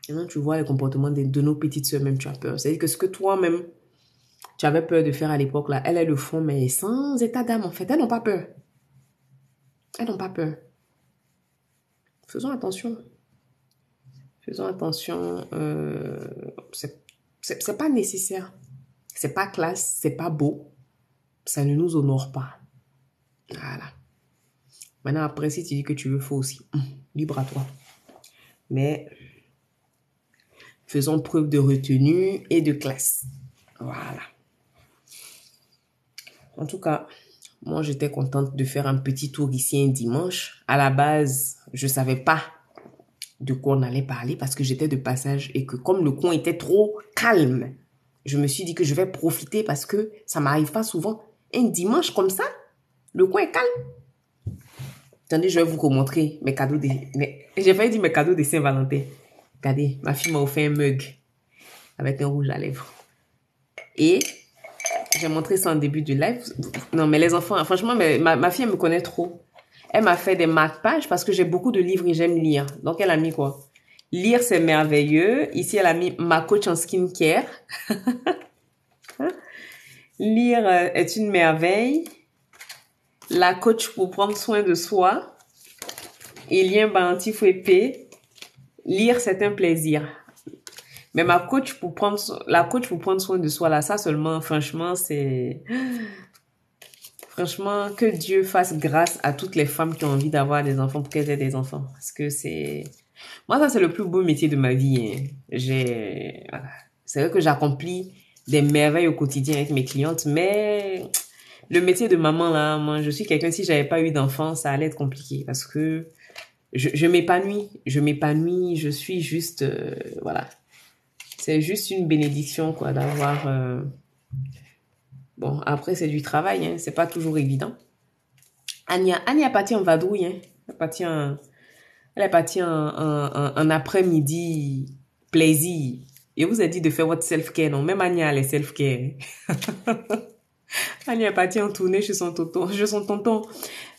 Maintenant, tu vois les comportements de nos petites sœurs, même tu as peur. C'est-à-dire que ce que toi-même, tu avais peur de faire à l'époque, là, elles le font, mais sans état d'âme, en fait. Elles n'ont pas peur. Elles n'ont pas peur. Faisons attention. Faisons attention. C'est pas nécessaire. C'est pas classe. C'est pas beau. Ça ne nous honore pas. Voilà. Maintenant, après, si tu dis que tu veux, faut aussi. Libre à toi. Mais faisons preuve de retenue et de classe. Voilà. En tout cas, moi, j'étais contente de faire un petit tour ici un dimanche. À la base, je ne savais pas de quoi on allait parler parce que j'étais de passage et que comme le coin était trop calme, je me suis dit que je vais profiter parce que ça m'arrive pas souvent. Un dimanche comme ça, le coin est calme. Attendez, je vais vous remontrer mes cadeaux. J'ai failli dire mes cadeaux de Saint-Valentin. Regardez, ma fille m'a offert un mug avec un rouge à lèvres. Et j'ai montré ça en début du live. Non, mais les enfants, franchement, ma fille, elle me connaît trop. Elle m'a fait des marque-pages parce que j'ai beaucoup de livres et j'aime lire. Donc, elle a mis quoi? Lire, c'est merveilleux. Ici, elle a mis ma coach en skincare. Lire est une merveille. La coach pour prendre soin de soi. Elien Banti Fouépé. Lire, c'est un plaisir. Mais la coach pour prendre soin de soi, là, ça seulement, franchement, c'est... Franchement, que Dieu fasse grâce à toutes les femmes qui ont envie d'avoir des enfants pour qu'elles aient des enfants. Parce que c'est... Moi, ça, c'est le plus beau métier de ma vie. Voilà. C'est vrai que j'accomplis des merveilles au quotidien avec mes clientes, mais le métier de maman, là, moi, je suis quelqu'un, si j'avais pas eu d'enfant, ça allait être compliqué parce que je m'épanouis, je suis juste, voilà. C'est juste une bénédiction, quoi, d'avoir... Bon, après, c'est du travail, hein. C'est pas toujours évident. Anya est partie en vadrouille, hein. Elle est partie en après-midi plaisir. Et vous a dit de faire votre self-care, non? Même Anya, elle est self-care. Anya est partie en tournée chez son tonton.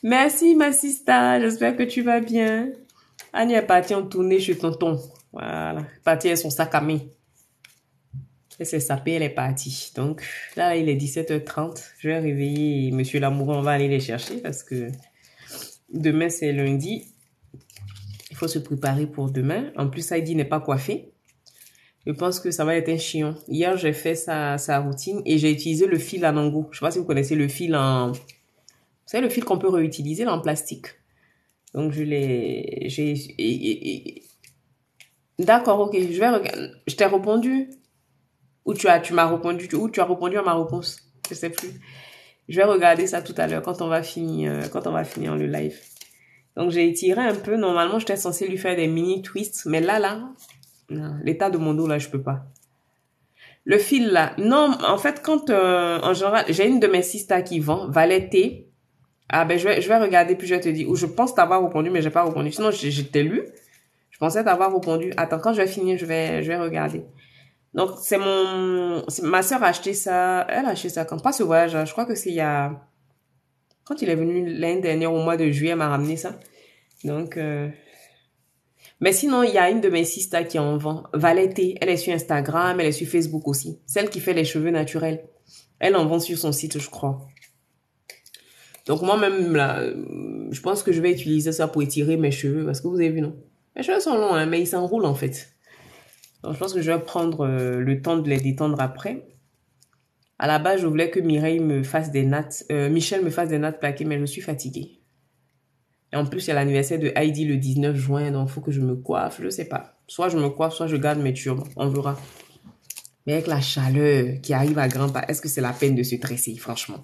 Merci, ma sista. J'espère que tu vas bien. Anya est partie en tournée chez tonton. Voilà. Partie avec son sac à main. Elle s'est sapée, elle est partie. Donc, là, il est 17h30. Je vais réveiller Monsieur Lamoureux. On va aller les chercher parce que demain, c'est lundi. Il faut se préparer pour demain. En plus, Heidi n'est pas coiffée. Je pense que ça va être un chiant. Hier, j'ai fait sa routine et j'ai utilisé le fil à Nango. Je sais pas si vous connaissez le fil en... Vous savez, le fil qu'on peut réutiliser là, en plastique. Donc, D'accord, ok. Je vais regarder. Je t'ai répondu. Ou tu m'as répondu. Ou tu as répondu à ma réponse. Je sais plus. Je vais regarder ça tout à l'heure quand on va finir le live. Donc, j'ai étiré un peu. Normalement, j'étais censée lui faire des mini twists. Mais là, non, l'état de mon dos, là, je peux pas. Le fil, là. Non, en fait, quand, en général, j'ai une de mes sisters qui vend, Valette. Ah, ben, je vais regarder, puis je vais te dire. Ou je pense t'avoir répondu, mais j'ai pas répondu. Sinon, je t'ai lu. Je pensais t'avoir répondu. Attends, quand je vais finir, je vais regarder. Donc, ma sœur a acheté ça. Elle a acheté ça quand? Pas ce voyage, je crois que c'est quand il est venu l'année dernière, au mois de juillet, elle m'a ramené ça. Donc, Mais sinon, il y a une de mes sisters qui en vend. Valetté. Elle est sur Instagram, elle est sur Facebook aussi. Celle qui fait les cheveux naturels. Elle en vend sur son site, je crois. Donc moi-même, là, je pense que je vais utiliser ça pour étirer mes cheveux. Parce que vous avez vu, non? Mes cheveux sont longs, hein, mais ils s'enroulent en fait. Donc je pense que je vais prendre le temps de les détendre après. À la base, je voulais que Mireille me fasse des nattes. Michel me fasse des nattes plaquées, mais je suis fatiguée. Et en plus, il y a l'anniversaire de Heidi le 19 juin, donc il faut que je me coiffe. Je sais pas. Soit je me coiffe, soit je garde mes turbans. On verra. Mais avec la chaleur qui arrive à grands pas, est-ce que c'est la peine de se tresser, franchement?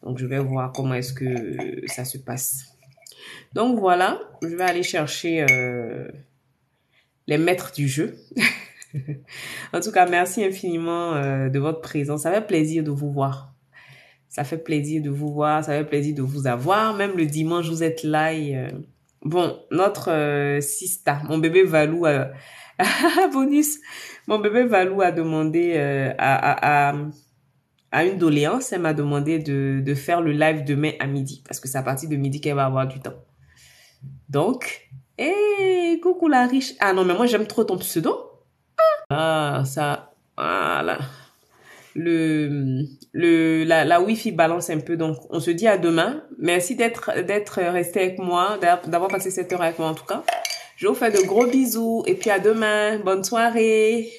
Donc, je vais voir comment est-ce que ça se passe. Donc, voilà. Je vais aller chercher les maîtres du jeu. En tout cas, merci infiniment de votre présence. Ça fait plaisir de vous voir. Ça fait plaisir de vous voir, ça fait plaisir de vous avoir. Même le dimanche, vous êtes là. Et, bon, notre sista, mon bébé Valou, bonus, mon bébé Valou a demandé à une doléance. Elle m'a demandé de faire le live demain à midi. Parce que c'est à partir de midi qu'elle va avoir du temps. Donc, hey, coucou la riche. Ah non, mais moi j'aime trop ton pseudo. Ah, ça, voilà. La Wi-Fi balance un peu. Donc, on se dit à demain. Merci d'être resté avec moi, d'avoir passé cette heure avec moi en tout cas. Je vous fais de gros bisous et puis à demain. Bonne soirée.